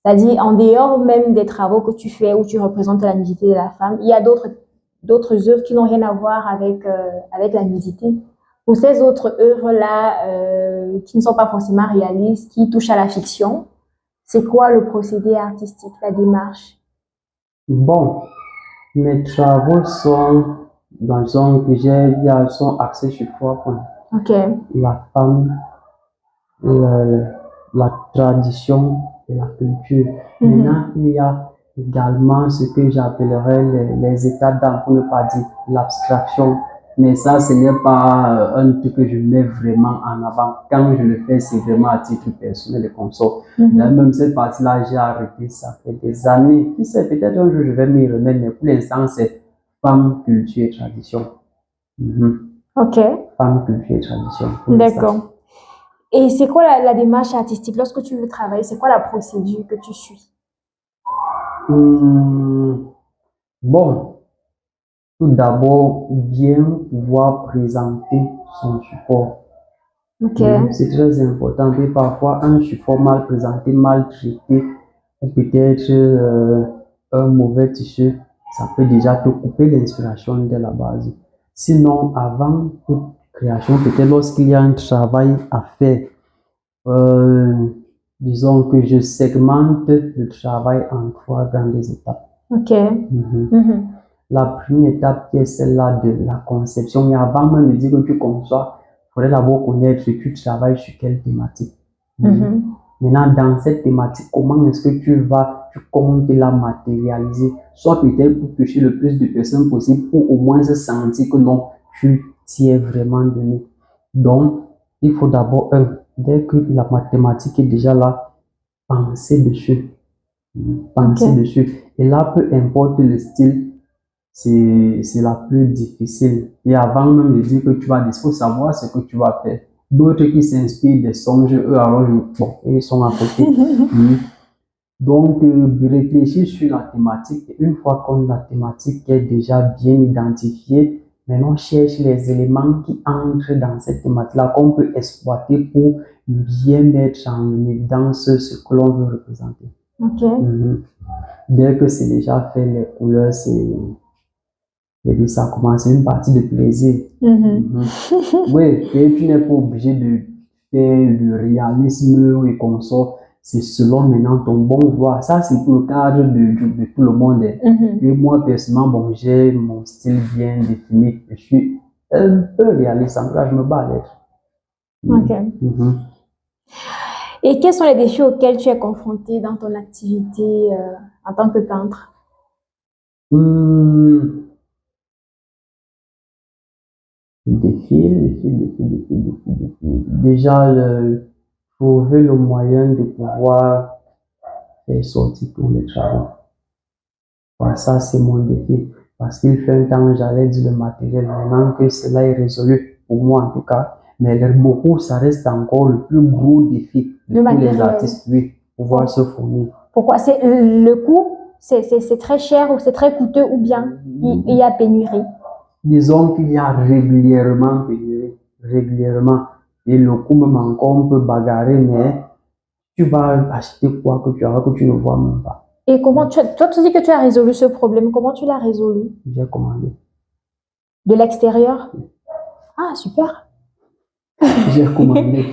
C'est-à-dire, en dehors même des travaux que tu fais où tu représentes la nudité de la femme, il y a d'autres œuvres qui n'ont rien à voir avec la nudité. Pour ces autres œuvres-là, qui ne sont pas forcément réalistes, qui touchent à la fiction, c'est quoi le procédé artistique, la démarche? Bon, mes travaux sont dans le genre que sont axés sur 3 points. Ok. La femme, la tradition et la culture. Maintenant, il y a également ce que j'appellerais les états d'âme, pour ne pas dire l'abstraction. Mais ça, ce n'est pas un truc que je mets vraiment en avant. Quand je le fais, c'est vraiment à titre personnel et comme ça. Même cette partie-là, j'ai arrêté, ça fait des années. Qui sait, peut-être un jour je vais m'y remettre, mais pour l'instant, c'est femme, culture et tradition. Ok. Femme, culture et tradition. D'accord. Et c'est quoi la démarche artistique? Lorsque tu veux travailler, c'est quoi la procédure que tu suis? Bon. Tout d'abord, bien pouvoir présenter son support. Ok. C'est très important. Et parfois, un support mal présenté, mal traité, ou peut-être un mauvais tissu, ça peut déjà te couper l'inspiration dès la base. Sinon, avant toute création, peut-être lorsqu'il y a un travail à faire, disons que je segmente le travail en 3 grandes étapes. Ok. La première étape qui est celle-là de la conception. Mais avant même de dire que tu conçois, il faudrait d'abord connaître que tu travailles sur quelle thématique. Maintenant, dans cette thématique, comment est-ce que tu comptes la matérialiser? Soit peut-être pour toucher le plus de personnes possible, pour au moins se sentir que non, tu t'y es vraiment donné. Donc, il faut d'abord, dès que la mathématique est déjà là, penser dessus. Penser dessus. Et là, peu importe le style, c'est la plus difficile. Et avant même de dire que tu vas, il faut savoir ce que tu vas faire. D'autres qui s'inspirent des songes, eux, alors, bon, ils sont à côté. Donc, réfléchir sur la thématique. Une fois que la thématique est déjà bien identifiée, maintenant, on cherche les éléments qui entrent dans cette thématique-là, qu'on peut exploiter pour bien mettre en évidence ce que l'on veut représenter. Ok. Dès que c'est déjà fait, les couleurs, ça commence, c'est une partie de plaisir. Oui, et tu n'es pas obligé de faire le réalisme et comme ça. C'est selon maintenant ton bon vouloir. Ça, c'est pour le cadre de tout le monde. Et moi, personnellement, bon, j'ai mon style bien défini. Je suis un peu réaliste. En tout cas, je me bats à l'être. Ok. Et quels sont les défis auxquels tu es confronté dans ton activité en tant que peintre? Défi. Déjà, trouver le moyen de pouvoir faire sortir tous les travaux. Voilà, ça, c'est mon défi. Parce qu'il fait un temps, j'allais dire le matériel. Maintenant que cela est résolu, pour moi en tout cas, mais beaucoup, ça reste encore le plus gros défi de tous les artistes, oui, pouvoir se fournir. Pourquoi? C'est le coût? C'est très cher ou c'est très coûteux ou bien il y a pénurie? Disons qu'il y a régulièrement pénurie, régulièrement. Et le coût même encore, on peut bagarrer, mais tu vas acheter quoi que tu ne vois même pas. Et comment toi, tu dis que tu as résolu ce problème. Comment tu l'as résolu? J'ai commandé. De l'extérieur? Ah, super. J'ai commandé.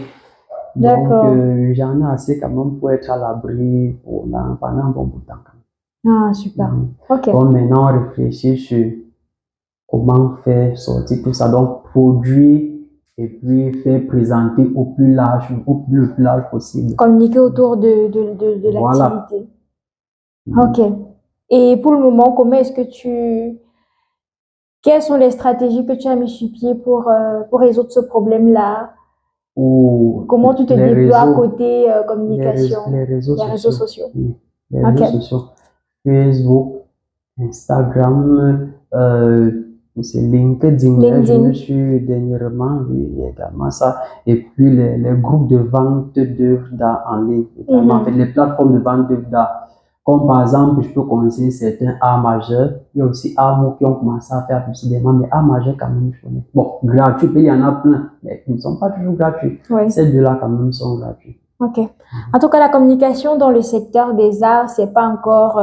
Donc, D'accord. j'en ai assez quand même pour être à l'abri pendant un bon bout de temps. Quand Ah, même. super. Mhm. Ok. Donc, maintenant, on réfléchit sur comment faire sortir tout ça. Donc, produire et puis faire présenter au plus large, le plus large possible. Communiquer autour de Voilà. l'activité. Mhm. Ok. Et pour le moment, quelles sont les stratégies que tu as mis sur pied pour résoudre ce problème-là? Ou Comment tu te les déploies réseaux, côté les communication, réseaux les réseaux sociaux. sociaux? Oui. Les Ok. réseaux sociaux. Facebook, Instagram, c'est LinkedIn. Là, je me LinkedIn. suis dernièrement, oui, il y a également ça. Et puis les groupes de vente d'œuvres d'art en ligne, également. En fait, Mhm. les plateformes de vente d'œuvres d'art. Comme par exemple, je peux conseiller certains arts majeurs. Il y a aussi arts qui ont commencé à faire plus des mais arts majeurs quand même, je connais. Bon, gratuits, il y en a plein, mais ils ne sont pas toujours gratuits. Oui. Ces deux-là quand même sont gratuits. Ok. En tout cas, la communication dans le secteur des arts, c'est pas encore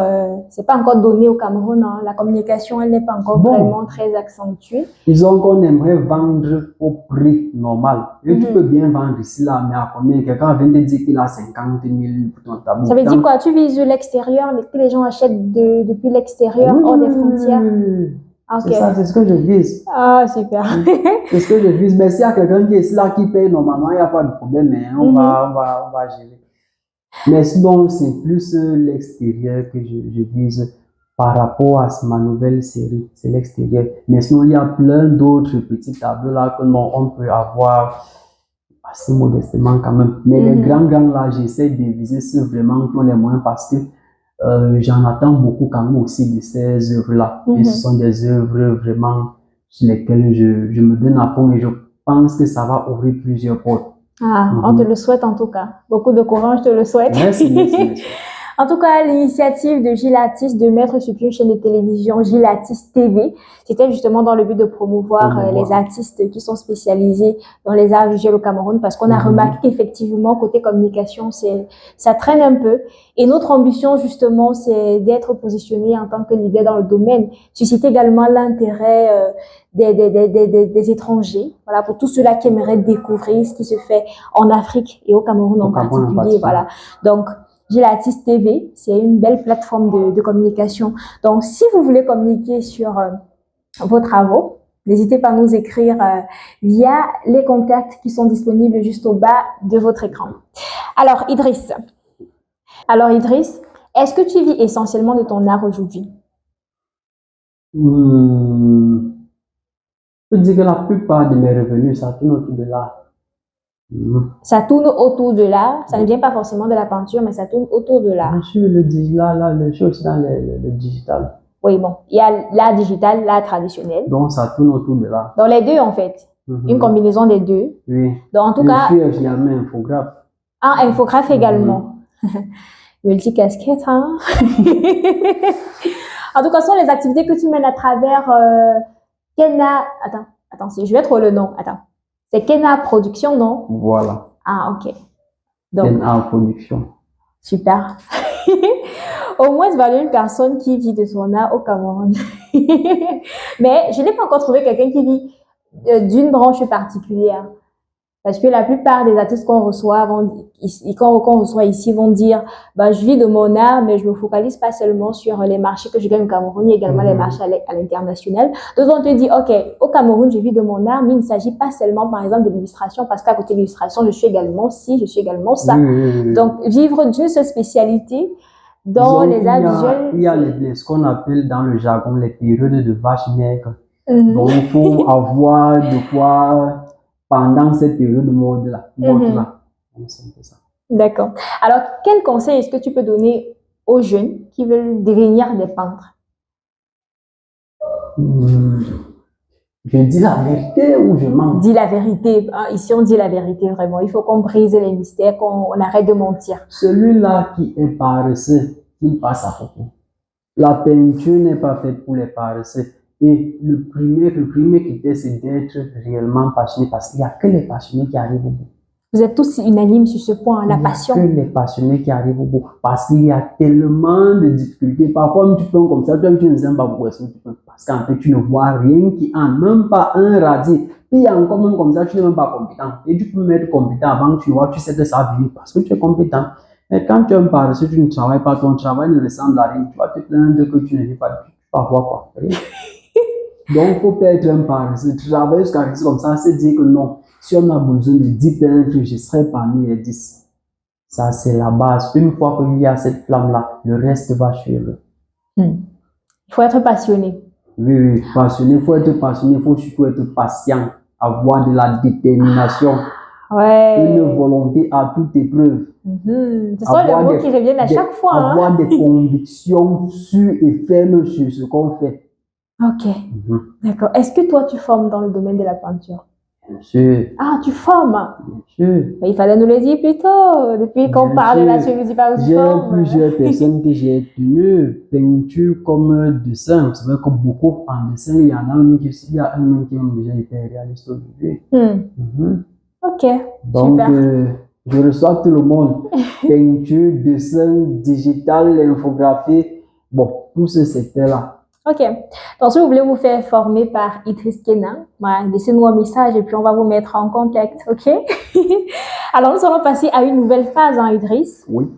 donné au Cameroun, hein. La communication, elle n'est pas encore Bon. vraiment très accentuée. Disons qu'on aimerait vendre au prix normal. Et tu peux bien vendre ici, là, mais à combien? Quelqu'un vient de dire qu'il a 50 000 pour ton tableau. Ça veut dire quoi? Tu vises l'extérieur, que les gens achètent depuis l'extérieur, Oui, hors oui, des oui, frontières? oui. Ok. C'est ça, c'est ce que je vise. Ah, super. C'est ce que je vise. Mais s'il y a quelqu'un qui est ici, là, qui paye normalement, il n'y a pas de problème, mais on va gérer. Mais sinon, c'est plus l'extérieur que je vise par rapport à ma nouvelle série. C'est l'extérieur. Mais sinon, il y a plein d'autres petits tableaux là que non, on peut avoir assez modestement quand même. Mais les grands là, j'essaie de viser ceux vraiment qui ont les moyens parce que j'en attends beaucoup quand même aussi de ces œuvres-là. Et ce sont des œuvres vraiment sur lesquelles je me donne à fond et je pense que ça va ouvrir plusieurs portes. Ah, on te le souhaite en tout cas. Beaucoup de courage, je te le souhaite. Merci, merci, merci. En tout cas, l'initiative de Gilatis de mettre sur pied une chaîne de télévision Gilatis TV, c'était justement dans le but de promouvoir les artistes qui sont spécialisés dans les arts visuels au Cameroun, parce qu'on a remarqué qu'effectivement, côté communication, ça traîne un peu. Et notre ambition, justement, c'est d'être positionné en tant que leader dans le domaine, susciter également l'intérêt des étrangers, voilà, pour tous ceux-là qui aimeraient découvrir ce qui se fait en Afrique et au Cameroun en particulier, voilà. Donc, Gilatis TV, c'est une belle plateforme de communication. Donc, si vous voulez communiquer sur vos travaux, n'hésitez pas à nous écrire via les contacts qui sont disponibles juste au bas de votre écran. Alors, Idriss, est-ce que tu vis essentiellement de ton art aujourd'hui? Je peux dire que la plupart de mes revenus, ça tourne autour de l'art. Ça tourne autour de l'art, ça ne vient pas forcément de la peinture, mais ça tourne autour de l'art. Bien sûr, le digital, là, les choses dans le digital. Oui, bon, il y a l'art digital, l'art traditionnel. Donc, ça tourne autour de l'art. Dans les deux, en fait. Une combinaison des deux. Oui. Donc, en tout cas. Je suis également infographe. Ah, infographe également. Multicasquette, hein. En tout cas, ce sont les activités que tu mènes à travers Kena. Attends, je vais trouver le nom. Attends. C'est Kena Production, non? Voilà. Ah, ok. Donc, Kena Production. Super. Au moins, voilà une personne qui vit de son art au Cameroun. Mais je n'ai pas encore trouvé quelqu'un qui vit d'une branche particulière. Parce que la plupart des artistes qu'on reçoit, qu'on reçoit ici vont dire, bah, je vis de mon art, mais je me focalise pas seulement sur les marchés que je gagne au Cameroun, il y a également les marchés à l'international. D'autres on te dit, ok, au Cameroun, je vis de mon art, mais il ne s'agit pas seulement, par exemple, de l'illustration, parce qu'à côté de l'illustration, je suis également ci, je suis également ça. Donc, vivre d'une seule spécialité dans les arts visuels. Il y a ce qu'on appelle dans le jargon les périodes de vache maigre. Donc, il faut avoir de quoi pendant cette période mode-là. C'est un peu ça. D'accord. Alors, quel conseil est-ce que tu peux donner aux jeunes qui veulent devenir des peintres? Je dis la vérité ou je mens? Dis la vérité. Ici, on dit la vérité vraiment. Il faut qu'on brise les mystères, qu'on arrête de mentir. Celui-là qui est paresseux, il passe à côté. La peinture n'est pas faite pour les paresseux. Et le premier critère, c'est d'être réellement passionné parce qu'il n'y a que les passionnés qui arrivent au bout. Vous êtes tous unanimes sur ce point, la passion. Il n'y a que les passionnés qui arrivent au bout. Parce qu'il y a tellement de difficultés. Parfois, tu peux comme ça, toi, tu ne sais pas pourquoi est-ce que tu peux. Parce qu'en fait, tu ne vois rien qui a même pas un radis. Puis il y a encore même comme ça, tu n'es même pas compétent. Et tu peux mettre compétent avant que tu vois, tu sais que ça va venir parce que tu es compétent. Mais quand tu es un paresseux, tu ne travailles pas, ton travail ne ressemble à rien. Tu vas te plaindre que tu ne vis pas. Tu vas voir quoi. Donc, il faut pas être un paresseux. Travailler jusqu'à rester comme ça, c'est dire que non. Si on a besoin de 10 peintres, je serai parmi les 10. Ça, c'est la base. Une fois qu'il y a cette flamme-là, le reste va suivre. Il faut être passionné. Oui, passionné. Il faut être passionné. Il faut surtout être patient. Avoir de la détermination. Ouais. Une volonté à toute épreuve. Ce sont les mots qui reviennent à chaque fois. Avoir des convictions sûres et fermes sur ce qu'on fait. Ok. D'accord. Est-ce que toi, tu formes dans le domaine de la peinture? Bien sûr. Ah, tu formes? Bien sûr. Mais il fallait nous le dire plus tôt. Depuis qu'on parle de la suivi du parcours. J'ai plusieurs personnes que j'ai tenues, peinture comme dessin. C'est vrai que beaucoup en dessin, il y en a un qui ont déjà été réalistes aujourd'hui. Ok. Donc, super. Je reçois tout le monde. Peinture, dessin, digital, infographie. Bon, tout ce secteur-là. Ok. Donc, si vous voulez vous faire former par Idriss Kenan, laissez-nous un message et puis on va vous mettre en contact. Ok? Alors, nous allons passer à une nouvelle phase, Idriss. Oui.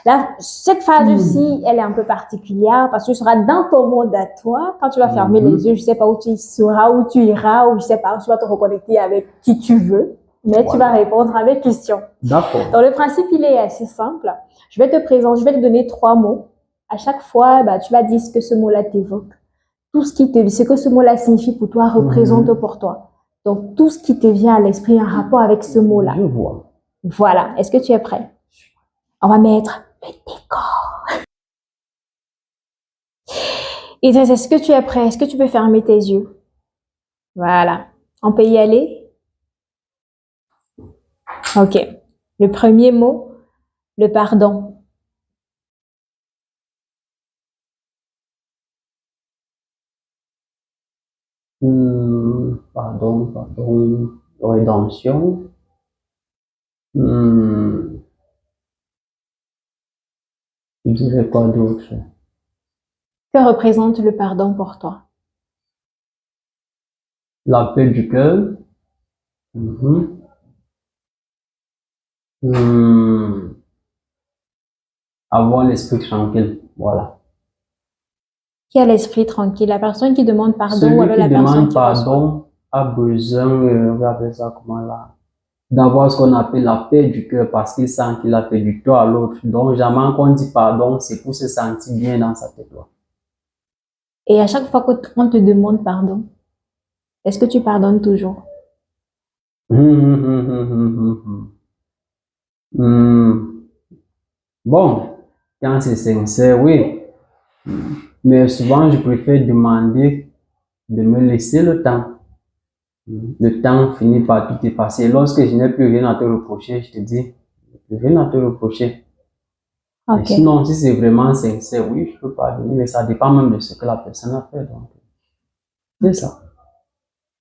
Là, cette phase-ci, elle est un peu particulière parce que tu seras dans ton monde à toi. Quand tu vas fermer les yeux, je ne sais pas où tu seras, où tu iras, ou je ne sais pas, tu vas te reconnecter avec qui tu veux, mais tu vas répondre à mes questions. D'accord. Donc, le principe, il est assez simple. Je vais te donner 3 mots. À chaque fois, tu vas dire ce que ce mot-là t'évoque. Tout ce que ce mot-là signifie pour toi, représente pour toi. Donc, tout ce qui te vient à l'esprit en rapport avec ce mot-là. Je vois. Voilà. Est-ce que tu es prêt? On va mettre le décor. Idriss, est-ce que tu es prêt? Est-ce que tu peux fermer tes yeux? Voilà. On peut y aller? Ok. Le premier mot, le pardon. Pardon. Rédemption. Je dirais quoi d'autre? Que représente le pardon pour toi? La paix du cœur. Avoir l'esprit tranquille. Voilà. Qui a l'esprit tranquille? La personne qui demande pardon Celui ou alors la qui personne demande qui pardon a besoin, on va appeler ça comment là, d'avoir ce qu'on appelle la paix du cœur parce qu'il sent qu'il a fait du tort à l'autre. Donc, jamais qu'on dit pardon, c'est pour se sentir bien dans sa tête. Et à chaque fois qu'on te demande pardon, est-ce que tu pardonnes toujours? Bon, quand c'est sincère, oui. Mais souvent, je préfère demander de me laisser le temps. Le temps finit par tout effacer. Lorsque je n'ai plus rien à te reprocher, je te dis, je n'ai rien à te reprocher. Ok. Sinon, si c'est vraiment sincère, oui, je peux pardonner, mais ça dépend même de ce que la personne a fait. Donc, c'est ça.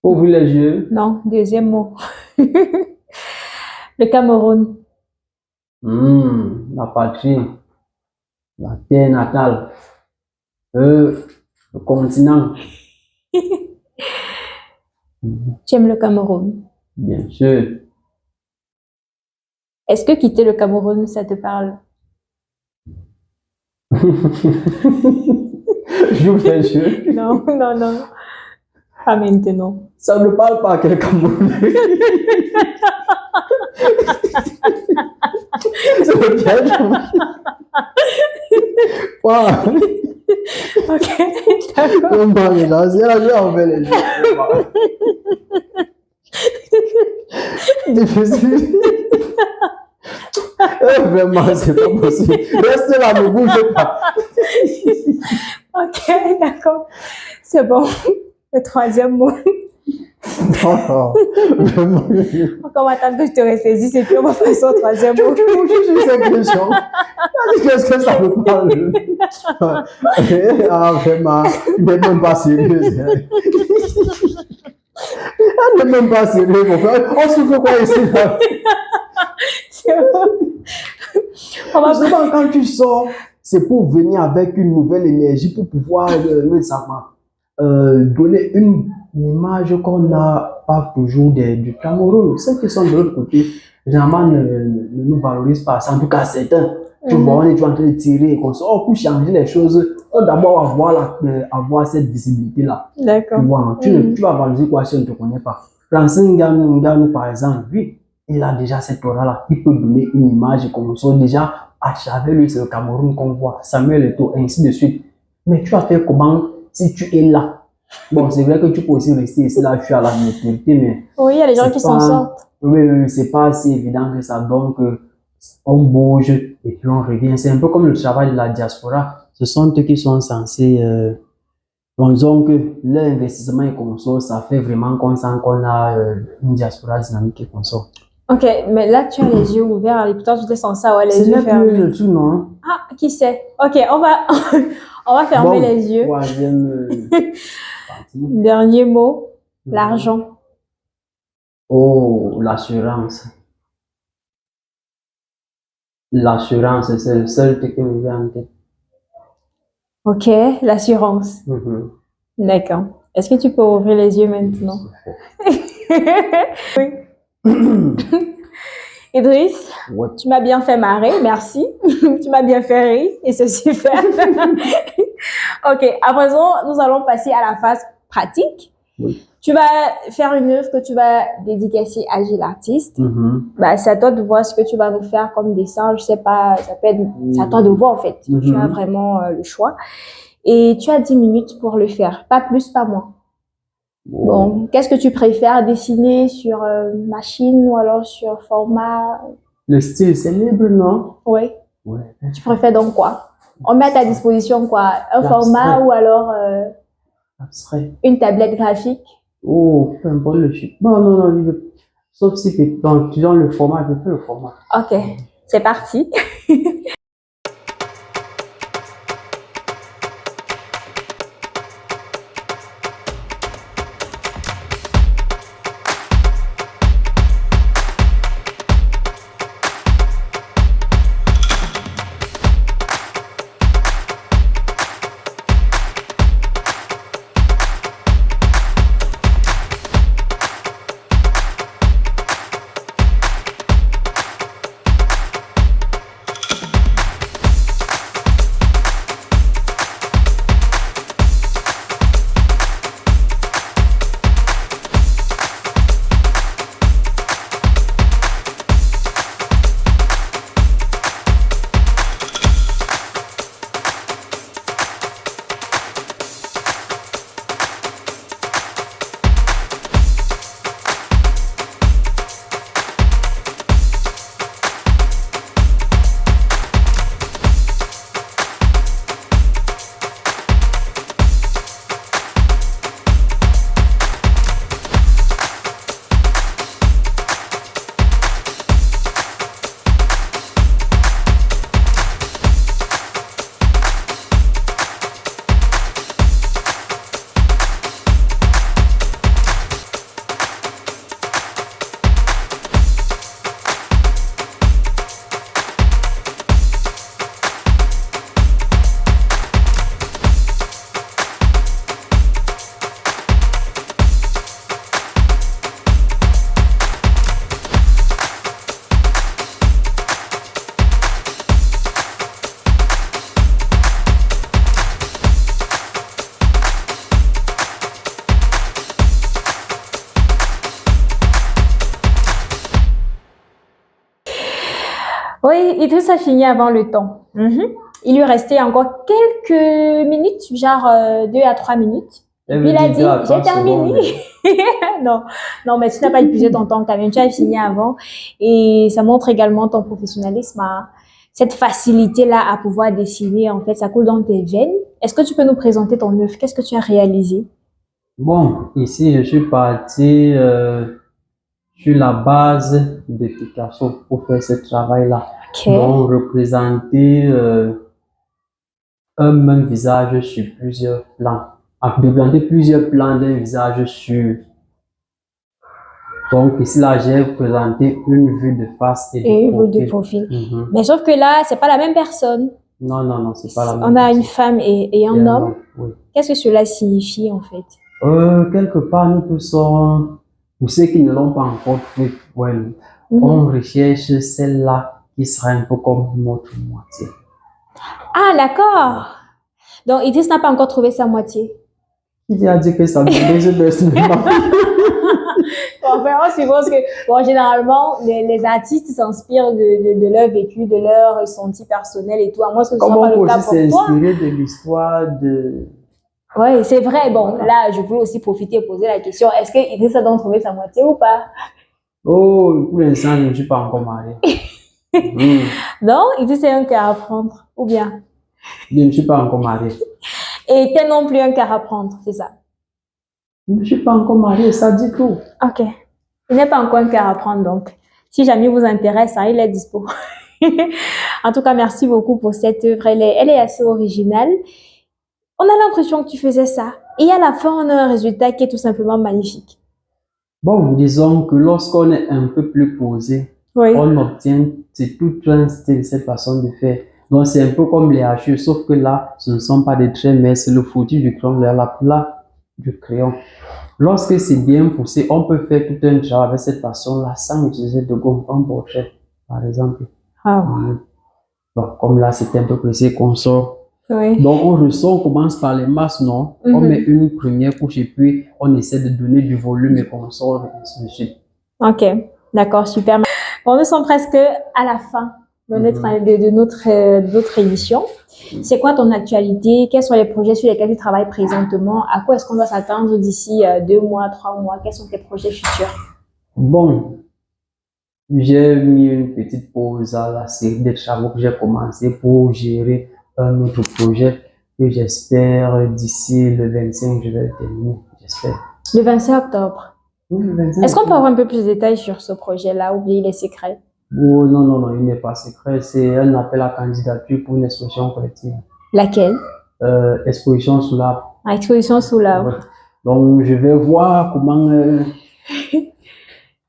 Ouvre les yeux. Non, deuxième mot. Le Cameroun. La patrie, la terre natale, le continent. Tu aimes le Cameroun? Bien sûr. Est-ce que quitter le Cameroun, ça te parle? J'ouvre les yeux. Non. Pas maintenant. Ça ne parle pas à quel Camerounais. C'est le piège. Wow. Ok, d'accord. Les yeux. Difficile. Vraiment, c'est pas possible. Restez là, ne bougez pas. Ok, d'accord. C'est bon. Le troisième mot. Non, vraiment. On va attendre que je te ressaisisse et puis on va passer au troisième mot. Je suis cette question. Qu'est-ce que ça me parle? Ah, vraiment, il n'est même pas sérieux. Elle n'est même pas sérieux, mon frère. On souffre quoi ici? C'est bon. On va Justement, quand tu sors, c'est pour venir avec une nouvelle énergie, pour pouvoir donner une image qu'on n'a pas toujours du Cameroun. Ceux qui sont de l'autre côté, généralement, ne nous valorisent pas. En tout cas, certains. Tu vois, on est toujours en train de tirer et qu'on sort. Oh, pour changer les choses, on doit d'abord avoir cette visibilité-là. D'accord. Tu vois, tu vas valoriser quoi si on ne te connaît pas. Francine Ngannou, par exemple, lui, il a déjà cette aura-là. Il peut donner une image comme ça. Déjà, à travers lui, c'est le Cameroun qu'on voit. Samuel Eto'o, ainsi de suite. Mais tu vas faire comment si tu es là? Bon, c'est vrai que tu peux aussi rester ici, là, tu as la neutralité, mais. Oui, il y a les gens c'est qui s'en pas- sortent. Oui, c'est pas si évident que ça. Donc, on bouge et puis on revient. C'est un peu comme le travail de la diaspora. Ce sont eux qui sont censés. Disons que l'investissement est comme ça fait vraiment qu'on sent qu'on a une diaspora dynamique et comme ça. Ok, mais là, tu as les yeux ouverts. Et pourtant, tu étais censé avoir les Ce yeux n'est plus fermés. le tout, non? Ah, qui sait? Ok, on va fermer Bon, les yeux. troisième partie. Dernier mot, l'argent. Oh, l'assurance. L'assurance, c'est le seul truc qui me vient en tête. Ok, l'assurance. D'accord. Est-ce que tu peux ouvrir les yeux maintenant? Idriss, Ouais. tu m'as bien fait marrer, merci. Tu m'as bien fait rire et c'est super. Ok, à présent, nous allons passer à la phase pratique. Oui. Tu vas faire une œuvre que tu vas dédicacer à Gilles Artiste. Bah, c'est à toi de voir ce que tu vas nous faire comme dessin. Je sais pas, ça peut être, c'est à toi de voir en fait. Tu as vraiment le choix. Et tu as 10 minutes pour le faire, pas plus, pas moins. Bon, qu'est-ce que tu préfères dessiner sur machine ou alors sur format? Le style, c'est libre, non? Oui. Ouais. Tu préfères donc quoi? On met à ta disposition quoi? Un L'abstrait. format ou alors Abstrait. une tablette graphique? Oh, peu importe le chiffre. Non. Sauf si tu donnes le format, je fais le format. Ok, c'est parti. Oui, et tout ça finit avant le temps. Il lui restait encore quelques minutes, genre 2 à 3 minutes. Et puis il a dit, j'ai terminé. Non, mais tu n'as pas épuisé ton temps quand même, tu as fini avant. Et ça montre également ton professionnalisme, hein. Cette facilité-là à pouvoir dessiner, en fait, ça coule dans tes veines. Est-ce que tu peux nous présenter ton œuvre? Qu'est-ce que tu as réalisé? Bon, ici, je suis parti sur la base de Picasso pour faire ce travail-là. Ok. Donc, représenter un même visage sur plusieurs plans. Représenter plusieurs plans d'un visage sur Donc ici, là, j'ai présenté une vue de face et Et de vous de profil. profil. Mais sauf que là, c'est pas la même personne. Non, non, non, c'est pas la même On a une personne. femme et Et un homme. oui. Qu'est-ce que cela signifie en fait? Quelque part, nous tous sommes, pour ceux qui ne l'ont pas encore fait, ouais, on recherche celle-là qui sera un peu comme notre moitié. Ah, d'accord. Donc, Idriss n'a pas encore trouvé sa moitié. Qui a dit que ça me personnellement? Enfin, on suppose que, bon, généralement, les artistes s'inspirent de leur vécu, de leur ressenti personnel et tout. À moins que ce soit Comment pas on le peut cas aussi pour toi. s'inspirer de l'histoire de... Oui, c'est vrai. Bon, Voilà. là, je voulais aussi profiter et poser la question, est-ce que Idriss a donc trouvé sa moitié ou pas? Oh, pour l'instant, je ne suis pas encore marié. Non, Idriss c'est un cas à prendre, ou bien? Je ne suis pas encore marié. Et t'es non plus un cas à prendre, c'est ça? Je ne suis pas encore marié, ça dit tout. Ok. Il n'est pas encore un cas à prendre, donc. Si jamais vous intéresse, hein, il est dispo. En tout cas, merci beaucoup pour cette œuvre. Elle est assez originale. On a l'impression que tu faisais ça. Et à la fin, on a un résultat qui est tout simplement magnifique. Bon, disons que lorsqu'on est un peu plus posé, Oui. on obtient, c'est tout un style, cette façon de faire. Donc, c'est un peu comme les hachures, sauf que là, ce ne sont pas des traits, mais c'est le foutu du crayon, la plat du crayon. Lorsque c'est bien poussé, on peut faire tout un travail avec cette façon-là sans utiliser de gomme en portrait, par exemple. Ah, Bon, comme là, c'est un peu pressé qu'on sort. oui. Donc, on ressort, on commence par les masses, non? On met une première couche et puis on essaie de donner du volume et qu'on sort et ainsi de suite. Ok, d'accord, super. Bon, nous sommes presque à la fin de notre émission. C'est quoi ton actualité? Quels sont les projets sur lesquels tu travailles présentement? À quoi est-ce qu'on doit s'attendre d'ici 2 mois, 3 mois? Quels sont tes projets futurs? Bon, j'ai mis une petite pause à la série des travaux que j'ai commencé pour gérer un autre projet que j'espère d'ici le 25, je vais le terminer, j'espère. Le 25 octobre. Oui, le 25 Est-ce qu'on peut avoir un peu plus de détails sur ce projet-là ou bien il est secret? Oh, non, non, non, il n'est pas secret. C'est un appel à candidature pour une exposition collective. Laquelle? Exposition sous l'arbre. Exposition sous l'arbre. Ouais. Donc, je vais voir comment...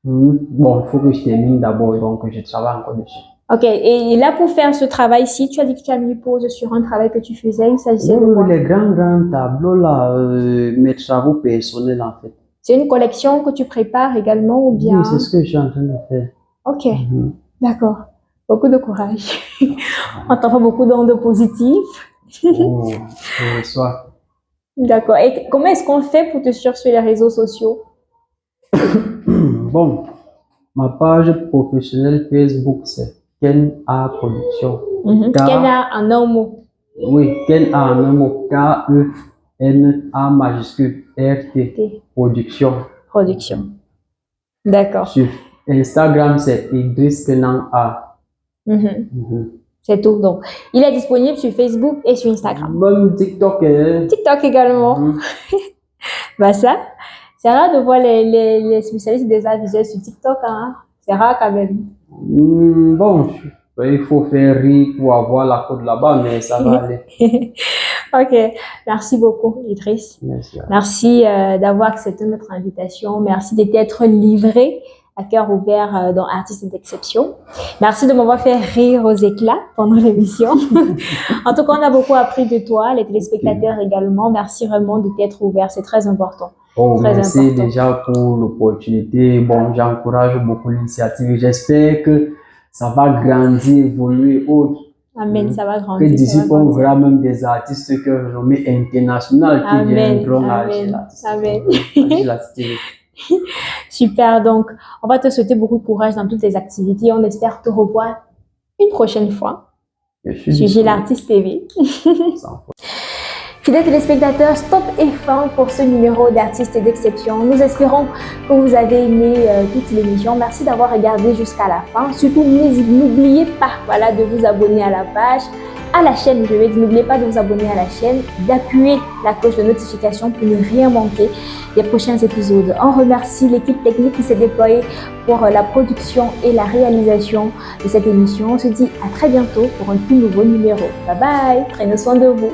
Bon, il faut que je termine d'abord, donc je travaille encore dessus. Ok, et là, pour faire ce travail-ci, tu as dit que tu as mis pause sur un travail que tu faisais. Il s'agissait de quoi? Les grands tableaux, là, mes travaux personnels, en fait. C'est une collection que tu prépares également ou bien? Oui, c'est ce que je suis en train de faire. Ok, d'accord. Beaucoup de courage. On t'envoie beaucoup d'ondes positives. Oh, je reçois. D'accord. Et comment est-ce qu'on fait pour te suivre sur les réseaux sociaux? Bon, ma page professionnelle Facebook, c'est Ken A Production. Ken A en un mot. Oui, Ken A en un mot. K-E-N-A majuscule R-T. Production. Production. D'accord. Sur Instagram, c'est Idriss Kenan A. C'est tout. Donc, il est disponible sur Facebook et sur Instagram. Même TikTok. TikTok également. Bah ça, c'est rare de voir les spécialistes des arts visuels sur TikTok. Hein. C'est rare quand même. Bon, il faut faire rire pour avoir la cote là-bas, mais ça va aller. Ok, merci beaucoup Idriss. Merci d'avoir accepté notre invitation. Merci de t'être livré à cœur ouvert dans Artistes d'exception. Merci de m'avoir fait rire aux éclats pendant l'émission. En tout cas, on a beaucoup appris de toi, les téléspectateurs également. Merci vraiment de t'être ouvert, c'est très important. Oh, merci déjà pour l'opportunité. Bon, j'encourage beaucoup l'initiative. J'espère que ça va grandir, évoluer autre. Amen, ça va grandir. Que d'ici, on verra même des artistes que renommés internationaux qui viendront à Amen. Super, donc on va te souhaiter beaucoup de courage dans toutes tes activités. On espère te revoir une prochaine fois sur Gilles Artiste TV. Fidèles téléspectateurs, stop et fin pour ce numéro d'Artistes d'exception. Nous espérons que vous avez aimé toute l'émission. Merci d'avoir regardé jusqu'à la fin. Surtout, n'oubliez pas de vous abonner à la page, à la chaîne. N'oubliez pas de vous abonner à la chaîne, d'appuyer la cloche de notification pour ne rien manquer des prochains épisodes. On remercie l'équipe technique qui s'est déployée pour la production et la réalisation de cette émission. On se dit à très bientôt pour un tout nouveau numéro. Bye bye, prenez soin de vous.